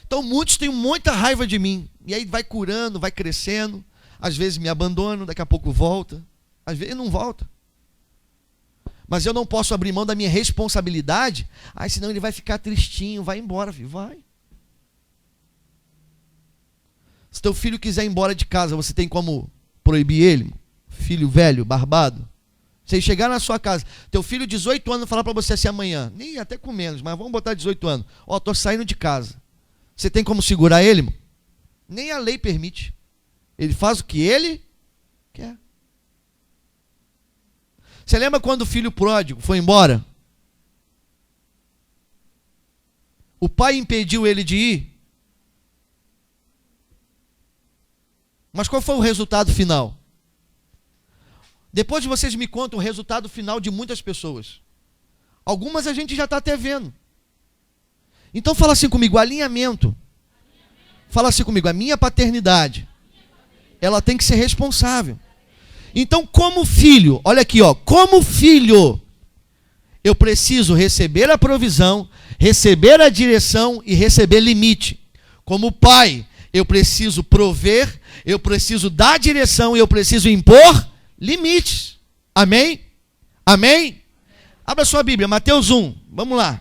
Então muitos têm muita raiva de mim. E aí vai curando, vai crescendo. Às vezes me abandonam, daqui a pouco volta. Às vezes não volta. Mas eu não posso abrir mão da minha responsabilidade. Senão ele vai ficar tristinho, vai embora, filho, vai. Se teu filho quiser ir embora de casa, você tem como proibir ele? filho velho, barbado. Você chegar na sua casa, teu filho 18 anos falar para você assim amanhã, nem até com menos, mas vamos botar 18 anos. Ó, tô saindo de casa. Você tem como segurar ele, irmão? Nem a lei permite. Ele faz o que ele quer. Você lembra quando o filho pródigo foi embora? O pai impediu ele de ir? Mas qual foi o resultado final? Depois vocês me contam o resultado final de muitas pessoas. Algumas a gente já está até vendo. Então fala assim comigo, alinhamento. Fala assim comigo, a minha paternidade, ela tem que ser responsável. Então, como filho, olha aqui, ó, como filho, eu preciso receber a provisão, receber a direção e receber limite. Como pai, eu preciso prover, eu preciso dar direção e eu preciso impor limites. Amém? Amém? Abra sua Bíblia, Mateus 1, vamos lá.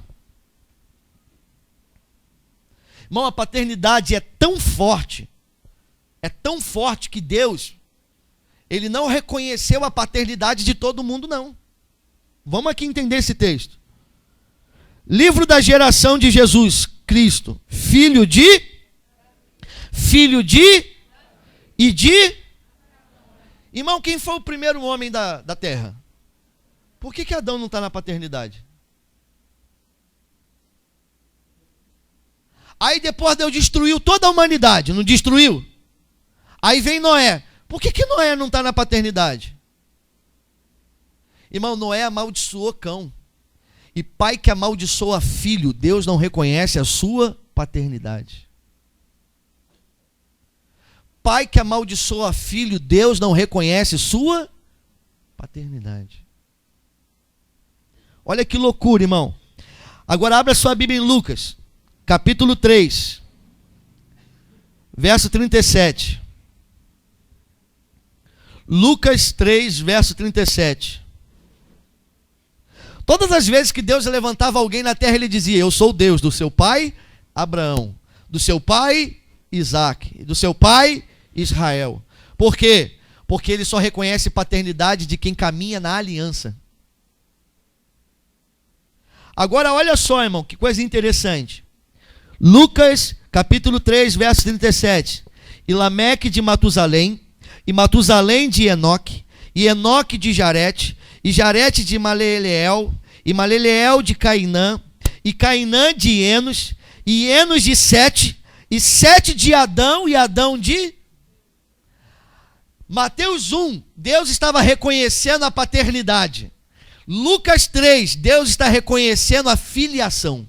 Irmão, a paternidade é tão forte que Deus, Ele não reconheceu a paternidade de todo mundo, não. Vamos aqui entender esse texto. Livro da geração de Jesus Cristo, filho de e de... Irmão, quem foi o primeiro homem da terra? Por que Adão não está na paternidade? Aí depois Deus destruiu toda a humanidade, não destruiu? Aí vem Noé. Por que Noé não está na paternidade? Irmão, Noé amaldiçoou cão. E pai que amaldiçoa filho, Deus não reconhece a sua paternidade. Pai que amaldiçoa filho, Deus não reconhece sua paternidade. Olha que loucura, irmão. Agora abra sua Bíblia em Lucas, capítulo 3, verso 37. Lucas 3, verso 37. Todas as vezes que Deus levantava alguém na terra, Ele dizia, eu sou o Deus do seu pai Abraão, do seu pai Isaac, do seu pai Israel. Por quê? Porque Ele só reconhece paternidade de quem caminha na aliança. Agora olha só, irmão, que coisa interessante. Lucas capítulo 3, verso 37. E Lameque de Matusalém, e Matusalém de Enoque, e Enoque de Jarete, e Jarete de Maleleel, e Maleleel de Cainã, e Cainã de Enos, e Enos de Sete, e Sete de Adão, e Adão de... Mateus 1, Deus estava reconhecendo a paternidade. Lucas 3, Deus está reconhecendo a filiação.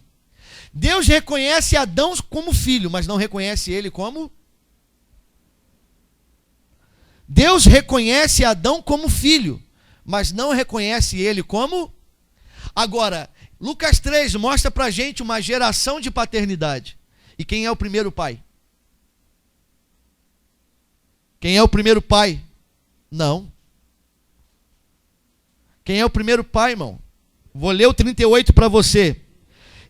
Deus reconhece Adão como filho, mas não reconhece ele como... Deus reconhece Adão como filho, mas não reconhece ele como... Agora, Lucas 3 mostra pra gente uma geração de paternidade. E quem é o primeiro pai? Quem é o primeiro pai? Não. Quem é o primeiro pai, irmão? Vou ler o 38 para você.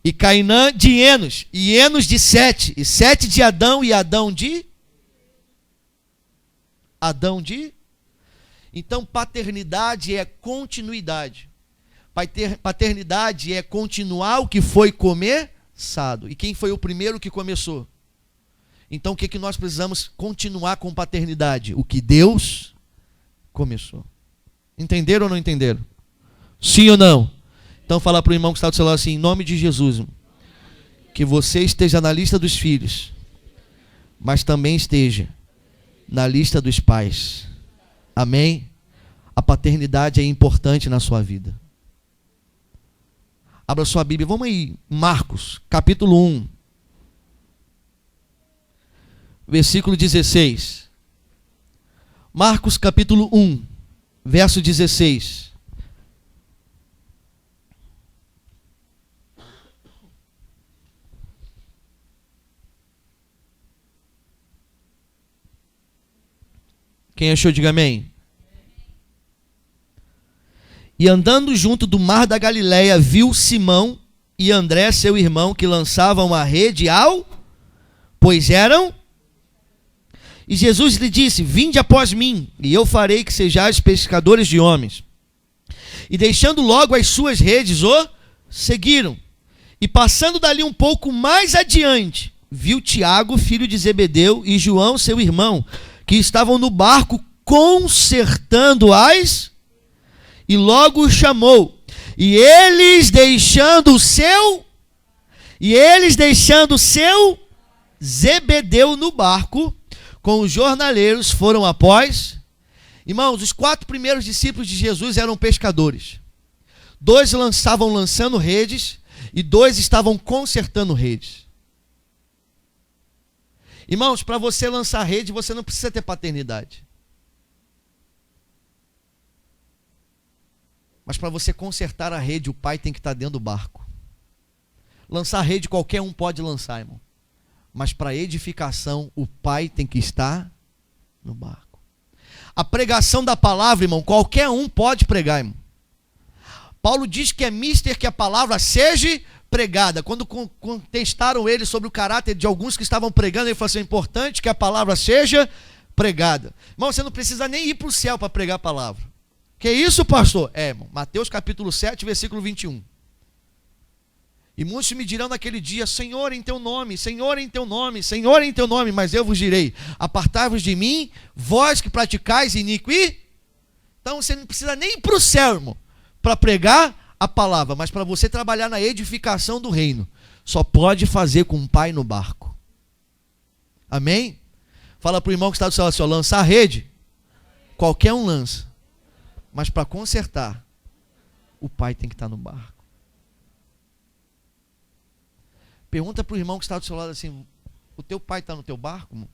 E Cainã de Enos, e Enos de Sete, e Sete de Adão, e Adão de... Adão de... Então, paternidade é continuidade. Paternidade é continuar o que foi começado. E quem foi o primeiro que começou? Então, o que nós precisamos continuar com paternidade? O que Deus começou. Entenderam ou não entenderam? Sim ou não? Então fala para o irmão que está do seu lado assim, em nome de Jesus, que você esteja na lista dos filhos, mas também esteja na lista dos pais. Amém? A paternidade é importante na sua vida. Abra sua Bíblia, vamos aí, Marcos, capítulo 1, versículo 16. Marcos, capítulo 1, verso 16. Quem achou, diga amém. E andando junto do mar da Galileia, viu Simão e André, seu irmão, que lançavam a rede pois eram... E Jesus lhe disse: vinde após mim, e eu farei que sejais pescadores de homens. E deixando logo as suas redes, o seguiram. E passando dali um pouco mais adiante, viu Tiago, filho de Zebedeu, e João, seu irmão, que estavam no barco consertando e logo os chamou. E eles deixando o seu Zebedeu no barco, com os jornaleiros, foram após. Irmãos, os 4 primeiros discípulos de Jesus eram pescadores. 2 estavam lançando redes e 2 estavam consertando redes. Irmãos, para você lançar rede, você não precisa ter paternidade. Mas para você consertar a rede, o pai tem que estar dentro do barco. Lançar rede qualquer um pode lançar, irmão. Mas para edificação, o pai tem que estar no barco. A pregação da palavra, irmão, qualquer um pode pregar, irmão. Paulo diz que é mister que a palavra seja pregada. Quando contestaram ele sobre o caráter de alguns que estavam pregando, ele falou assim: é importante que a palavra seja pregada. Irmão, você não precisa nem ir para o céu para pregar a palavra. Que isso, pastor? Irmão, Mateus capítulo 7, versículo 21. E muitos me dirão naquele dia: Senhor, em teu nome, Senhor, em teu nome, Senhor, em teu nome. Mas eu vos direi: apartai-vos de mim, vós que praticais iniquidade. Então você não precisa nem ir para o céu, irmão, para pregar a palavra. Mas para você trabalhar na edificação do reino, só pode fazer com um pai no barco. Amém? Fala para o irmão que está do céu assim: ó, lançar a rede, qualquer um lança. Mas para consertar, o pai tem que estar no barco. Pergunta para o irmão que está do seu lado assim: o teu pai está no teu barco? Irmão?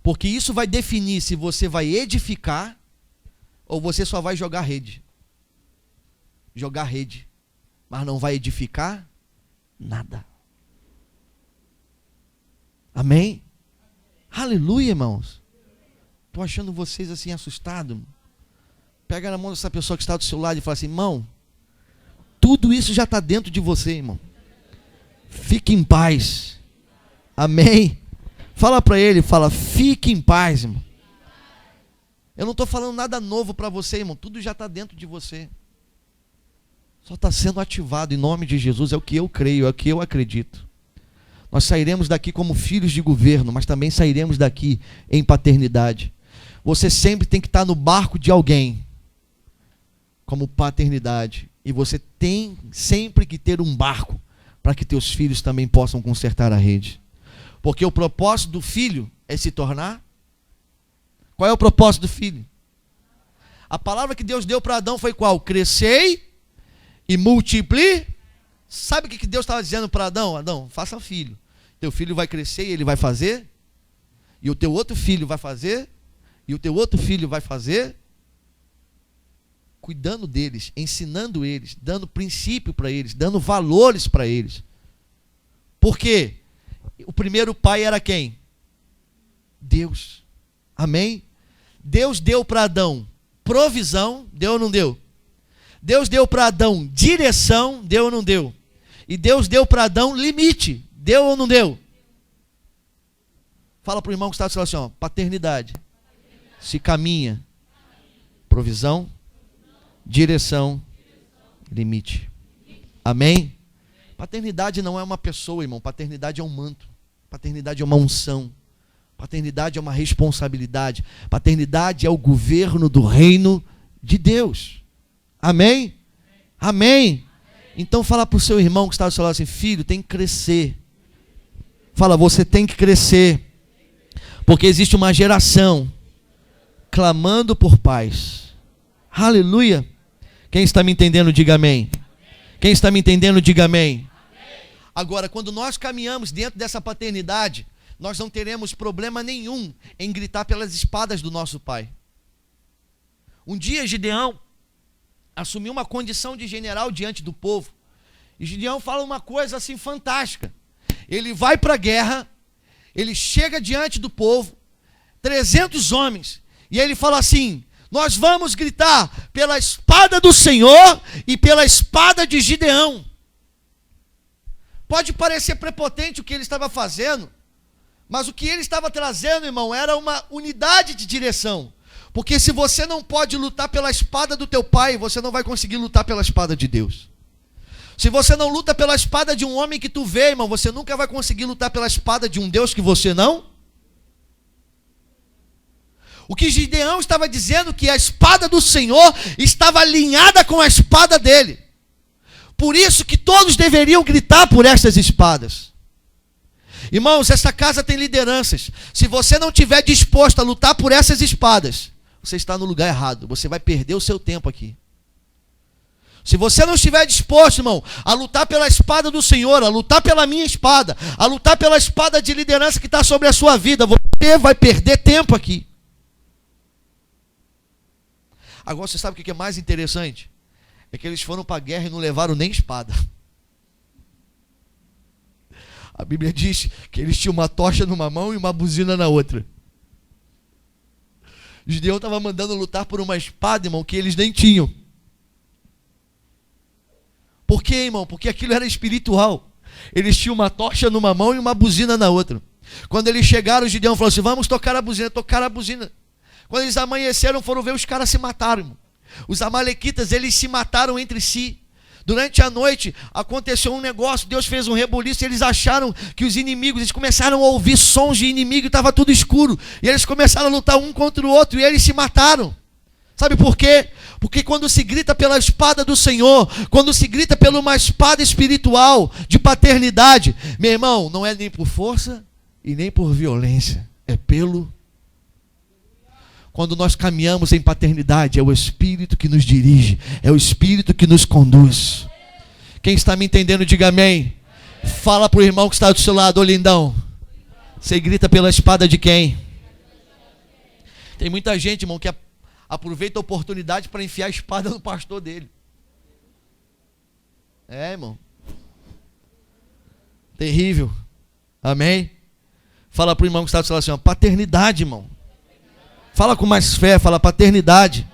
Porque isso vai definir se você vai edificar ou você só vai jogar rede. Jogar rede, mas não vai edificar nada. Amém? Aleluia, irmãos. Estou achando vocês assim assustados. Pega na mão dessa pessoa que está do seu lado e fala assim: irmão, tudo isso já está dentro de você, irmão. Fique em paz. Amém? Fala para ele, fala: fique em paz, irmão. Eu não estou falando nada novo para você, irmão. Tudo já está dentro de você. Só está sendo ativado em nome de Jesus. É o que eu creio, é o que eu acredito. Nós sairemos daqui como filhos de governo, mas também sairemos daqui em paternidade. Você sempre tem que estar no barco de alguém, como paternidade. E você tem sempre que ter um barco, para que teus filhos também possam consertar a rede. Porque o propósito do filho é se tornar. Qual é o propósito do filho? A palavra que Deus deu para Adão foi qual? Crescei e multipliquei. Sabe o que Deus estava dizendo para Adão? Adão, faça filho. Teu filho vai crescer e ele vai fazer. E o teu outro filho vai fazer. E o teu outro filho vai fazer. Cuidando deles, ensinando eles, dando princípio para eles, dando valores para eles. Por quê? O primeiro pai era quem? Deus. Amém? Deus deu para Adão provisão, deu ou não deu? Deus deu para Adão direção, deu ou não deu? E Deus deu para Adão limite, deu ou não deu? Fala para o irmão que está do seu lado assim, ó: paternidade se caminha, provisão, direção, limite. Amém? Paternidade não é uma pessoa, irmão. Paternidade é um manto. Paternidade é uma unção. Paternidade é uma responsabilidade. Paternidade é o governo do reino de Deus. Amém? Amém? Então fala para o seu irmão que está do seu lado assim: filho, tem que crescer. Fala, você tem que crescer. Porque existe uma geração clamando por paz. Aleluia. Quem está me entendendo, diga amém. Quem está me entendendo, diga amém. Agora, quando nós caminhamos dentro dessa paternidade, nós não teremos problema nenhum em gritar pelas espadas do nosso pai. Um dia Gideão assumiu uma condição de general diante do povo. E Gideão fala uma coisa assim fantástica. Ele vai para a guerra, ele chega diante do povo, 300 homens, e ele fala assim: nós vamos gritar pela espada do Senhor e pela espada de Gideão. Pode parecer prepotente o que ele estava fazendo, Mas o que ele estava trazendo, irmão, era uma unidade de direção. Porque se você não pode lutar pela espada do teu pai, você não vai conseguir lutar pela espada de Deus. Se você não luta pela espada de um homem que tu vê, irmão, você nunca vai conseguir lutar pela espada de um Deus que você não. O que Gideão estava dizendo que a espada do Senhor estava alinhada com a espada dele. Por isso que todos deveriam gritar por estas espadas. Irmãos, essa casa tem lideranças. Se você não estiver disposto a lutar por essas espadas, você está no lugar errado. Você vai perder o seu tempo aqui. Se você não estiver disposto, irmão, a lutar pela espada do Senhor, a lutar pela minha espada, a lutar pela espada de liderança que está sobre a sua vida, você vai perder tempo aqui. Agora, você sabe o que é mais interessante? É que eles foram para a guerra e não levaram nem espada. A Bíblia diz que eles tinham uma tocha numa mão e uma buzina na outra. Gideão estava mandando lutar por uma espada, irmão, que eles nem tinham. Por quê, irmão? Porque aquilo era espiritual. Eles tinham uma tocha numa mão e uma buzina na outra. Quando eles chegaram, o Gideão falou assim: vamos tocar a buzina. Tocaram a buzina. Quando eles amanheceram, foram ver, os caras se mataram, irmão. Os amalequitas, eles se mataram entre si. Durante a noite aconteceu um negócio, Deus fez um rebuliço, e eles acharam que os inimigos, eles começaram a ouvir sons de inimigo, e estava tudo escuro, e eles começaram a lutar um contra o outro, e eles se mataram. Sabe por quê? Porque quando se grita pela espada do Senhor, quando se grita pela uma espada espiritual de paternidade, meu irmão, não é nem por força e nem por violência, é pelo... Quando nós caminhamos em paternidade, é o Espírito que nos dirige, é o Espírito que nos conduz. Quem está me entendendo, diga amém. Fala para o irmão que está do seu lado: ô lindão, você grita pela espada de quem? Tem muita gente, irmão, que aproveita a oportunidade para enfiar a espada no pastor dele. É, irmão. Terrível. Amém? Fala para o irmão que está do seu lado assim: ó, paternidade, irmão. Fala com mais fé, fala paternidade.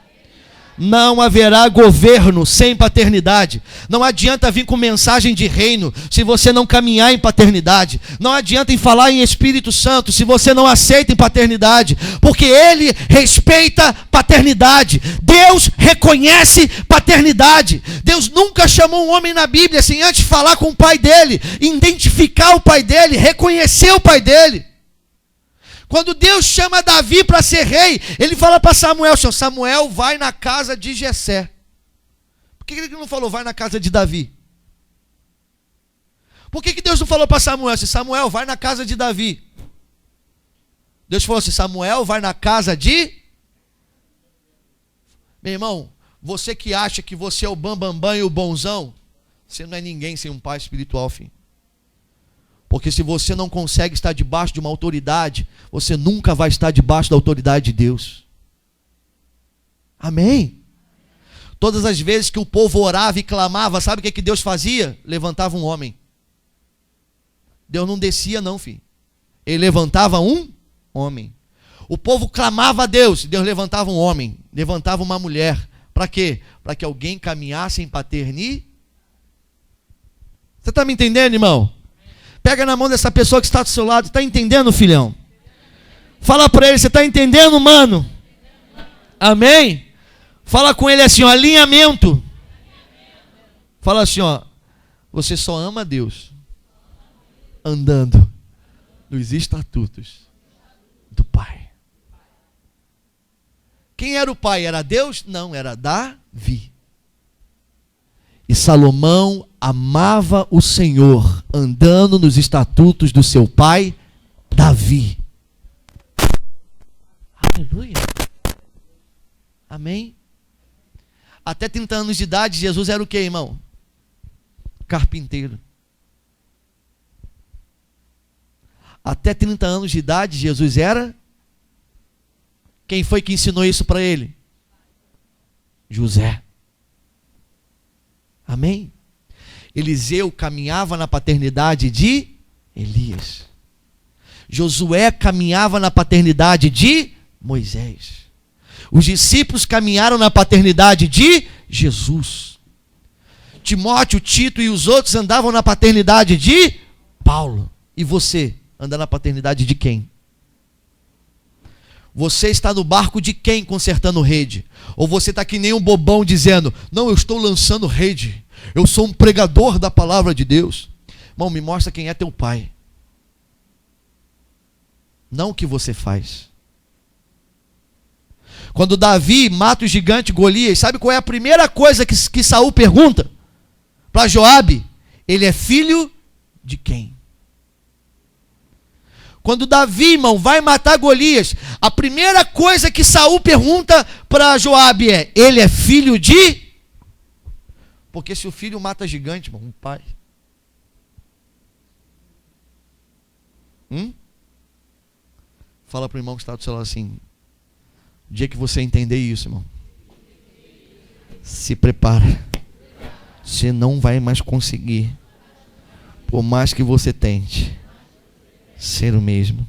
Não haverá governo sem paternidade. Não adianta vir com mensagem de reino se você não caminhar em paternidade. Não adianta em falar em Espírito Santo se você não aceita em paternidade, porque ele respeita paternidade. Deus reconhece paternidade. Deus nunca chamou um homem na Bíblia sem antes falar com o pai dele, identificar o pai dele, reconhecer o pai dele. Quando Deus chama Davi para ser rei, ele fala para Samuel: Samuel, vai na casa de Jessé. Por que ele não falou vai na casa de Davi? Por que Deus não falou para Samuel assim: Samuel, vai na casa de Davi? Deus falou assim: Samuel, vai na casa de... Meu irmão, você que acha que você é o bambambam e o bonzão, você não é ninguém sem um pai espiritual, filho. Porque se você não consegue estar debaixo de uma autoridade, você nunca vai estar debaixo da autoridade de Deus. Amém? Todas as vezes que o povo orava e clamava, sabe o que Deus fazia? Levantava um homem. Deus não descia não, filho. Ele levantava um homem. O povo clamava a Deus, Deus levantava um homem, levantava uma mulher. Para quê? Para que alguém caminhasse em paternidade. Você está me entendendo, irmão? Pega na mão dessa pessoa que está do seu lado. Está entendendo, filhão? Fala para ele: você está entendendo, mano? Amém? Fala com ele assim, ó, alinhamento. Fala assim, ó, você só ama Deus andando nos estatutos do Pai. Quem era o pai? Era Deus? Não, era Davi. E Salomão amava o Senhor, andando nos estatutos do seu pai, Davi. Aleluia. Amém? Até 30 anos de idade, Jesus era o quê, irmão? Carpinteiro. Até 30 anos de idade, Jesus era... Quem foi que ensinou isso para ele? José. Amém? Eliseu caminhava na paternidade de Elias. Josué caminhava na paternidade de Moisés. Os discípulos caminharam na paternidade de Jesus. Timóteo, Tito e os outros andavam na paternidade de Paulo. E você anda na paternidade de quem? Você está no barco de quem consertando rede? Ou você está que nem um bobão dizendo, não, eu estou lançando rede, eu sou um pregador da palavra de Deus. Irmão, me mostra quem é teu pai. Não o que você faz. Quando Davi mata o gigante Golias, sabe qual é a primeira coisa que Saul pergunta para Joabe? Ele é filho de quem? Quando Davi, irmão, vai matar Golias, a primeira coisa que Saul pergunta para Joabe é, ele é filho de? Porque se o filho mata gigante, irmão, o pai. Fala para o irmão que está do seu lado assim, o dia que você entender isso, irmão, se prepara. Você não vai mais conseguir, por mais que você tente, ser o mesmo.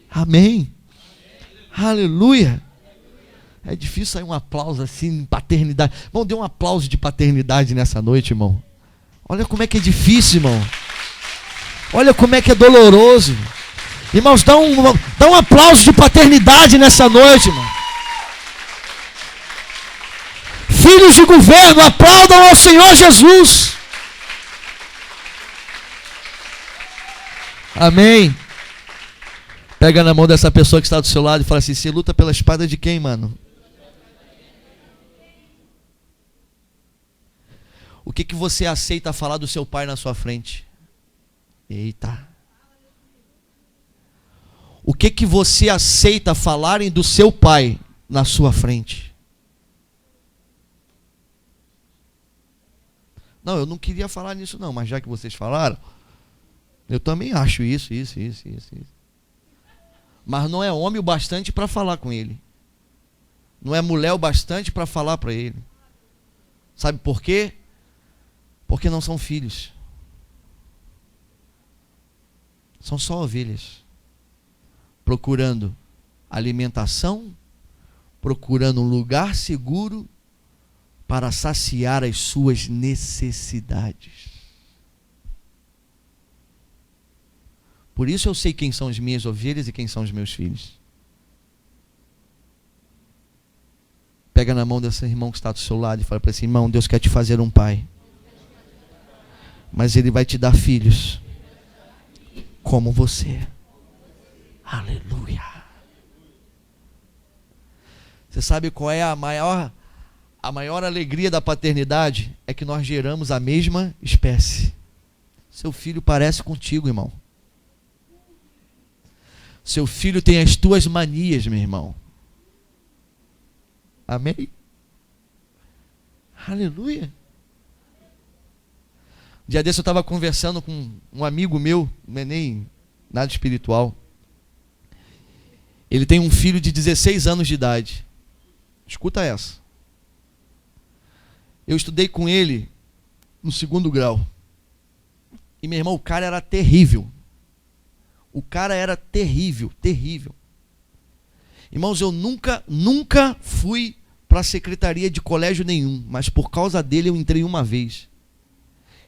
Amém. Aleluia. É difícil sair um aplauso assim, paternidade. Vamos dar um aplauso de paternidade nessa noite, irmão. Olha como é que é difícil, irmão. Olha como é que é doloroso. Irmãos, dá um aplauso de paternidade nessa noite, irmão. Filhos de governo, aplaudam ao Senhor Jesus. Amém. Pega na mão dessa pessoa que está do seu lado e fala assim, você luta pela espada de quem, mano? O que você aceita falar do seu pai na sua frente? Eita. O que você aceita falarem do seu pai na sua frente? Não, eu não queria falar nisso não, mas já que vocês falaram, eu também acho isso. Mas não é homem o bastante para falar com ele. Não é mulher o bastante para falar para ele. Sabe por quê? Porque não são filhos. São só ovelhas. Procurando alimentação, procurando um lugar seguro para saciar as suas necessidades. Por isso eu sei quem são as minhas ovelhas e quem são os meus filhos. Pega na mão desse irmão que está do seu lado e fala para esse irmão, Deus quer te fazer um pai. Mas Ele vai te dar filhos como você. Aleluia. Você sabe qual é a maior alegria da paternidade? É que nós geramos a mesma espécie. Seu filho parece contigo, irmão. Seu filho tem as tuas manias, meu irmão. Amém? Aleluia. Um dia desse eu estava conversando com um amigo meu, não é nem nada espiritual. Ele tem um filho de 16 anos de idade. Escuta essa. Eu estudei com ele no 2º grau. E meu irmão, o cara era terrível. O cara era terrível. Irmãos, eu nunca fui para a secretaria de colégio nenhum, mas por causa dele eu entrei uma vez.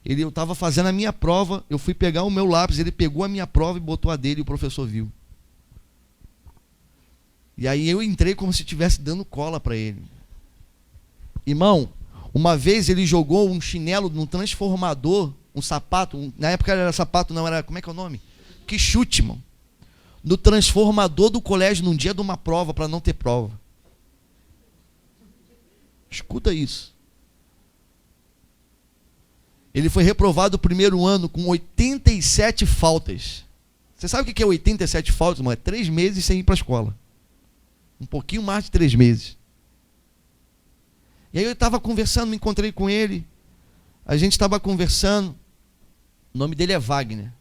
Eu estava fazendo a minha prova, eu fui pegar o meu lápis, ele pegou a minha prova e botou a dele e o professor viu. E aí eu entrei como se estivesse dando cola para ele. Irmão, uma vez ele jogou um chinelo num transformador, um sapato, na época era sapato, não era, como é que é o nome? Que chute, irmão. No transformador do colégio num dia de uma prova, para não ter prova. Escuta isso. Ele foi reprovado o primeiro ano com 87 faltas. Você sabe o que é 87 faltas, irmão? É 3 meses sem ir para a escola. Um pouquinho mais de 3 meses. E aí eu estava conversando, me encontrei com ele. A gente estava conversando. O nome dele é Wagner.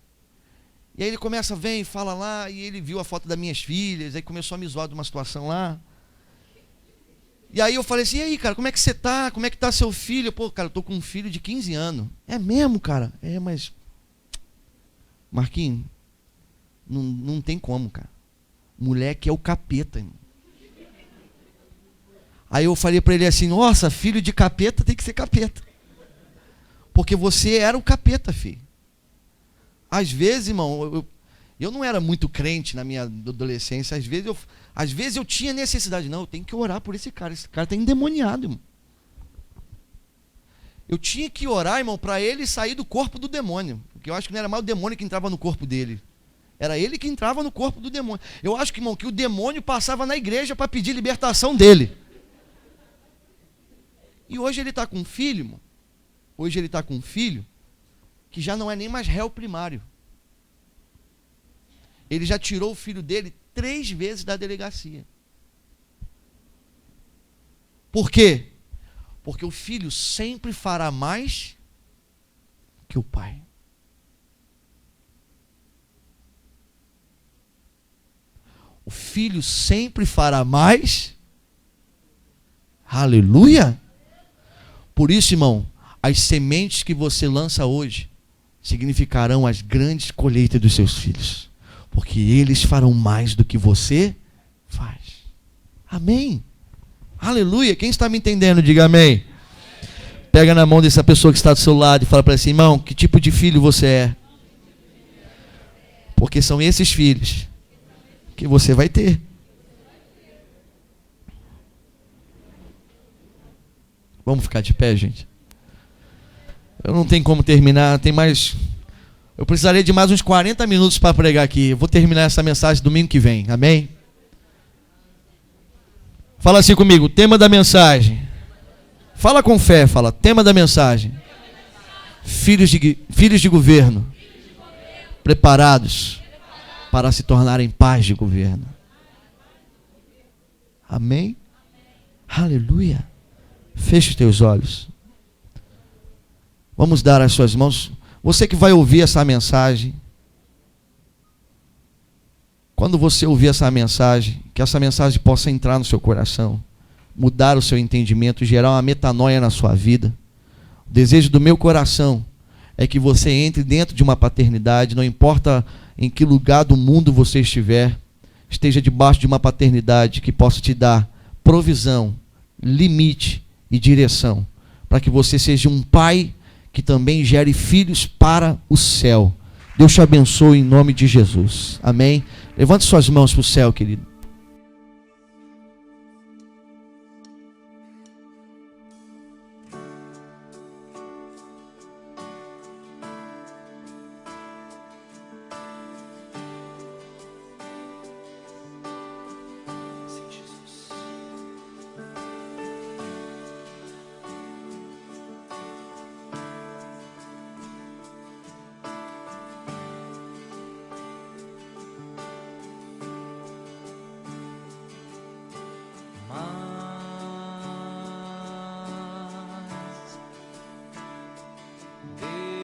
E aí ele começa, vem, fala lá. E ele viu a foto das minhas filhas. Aí começou a me zoar de uma situação lá. E aí eu falei assim, e aí, cara, como é que você tá? Como é que tá seu filho? Pô, cara, eu tô com um filho de 15 anos. É mesmo, cara? É, mas... Marquinhos, não tem como, cara. Moleque é o capeta, irmão. Aí eu falei para ele assim, nossa, filho de capeta tem que ser capeta. Porque você era o capeta, filho. Às vezes, irmão, Eu não era muito crente na minha adolescência. Às vezes eu tinha necessidade. Não, eu tenho que orar por esse cara. Esse cara está endemoniado, irmão. Eu tinha que orar, irmão, para ele sair do corpo do demônio. Porque eu acho que não era mais o demônio que entrava no corpo dele. Era ele que entrava no corpo do demônio. Eu acho que, irmão, que o demônio passava na igreja para pedir libertação dele. E hoje ele está com um filho, irmão. Hoje ele está com um filho que já não é nem mais réu primário. Ele já tirou o filho dele 3 vezes da delegacia. Por quê? Porque o filho sempre fará mais que o pai. O filho sempre fará mais. Aleluia! Por isso, irmão, as sementes que você lança hoje significarão as grandes colheitas dos seus filhos. Porque eles farão mais do que você faz. Amém? Aleluia! Quem está me entendendo, diga amém. Pega na mão dessa pessoa que está do seu lado e fala para ela assim: irmão, que tipo de filho você é? Porque são esses filhos que você vai ter. Vamos ficar de pé, gente? Eu não tenho como terminar, eu precisaria de mais uns 40 minutos para pregar aqui. Eu vou terminar essa mensagem domingo que vem, amém? Fala assim comigo, tema da mensagem. Fala com fé, fala, tema da mensagem. Filhos de governo, preparados para se tornarem pais de governo. Amém? Aleluia. Feche os teus olhos. Vamos dar as suas mãos. Você que vai ouvir essa mensagem, quando você ouvir essa mensagem, que essa mensagem possa entrar no seu coração, mudar o seu entendimento, gerar uma metanoia na sua vida. O desejo do meu coração é que você entre dentro de uma paternidade, não importa em que lugar do mundo você estiver, esteja debaixo de uma paternidade que possa te dar provisão, limite e direção, para que você seja um pai que também gere filhos para o céu. Deus te abençoe em nome de Jesus. Amém? Levante suas mãos para o céu, querido.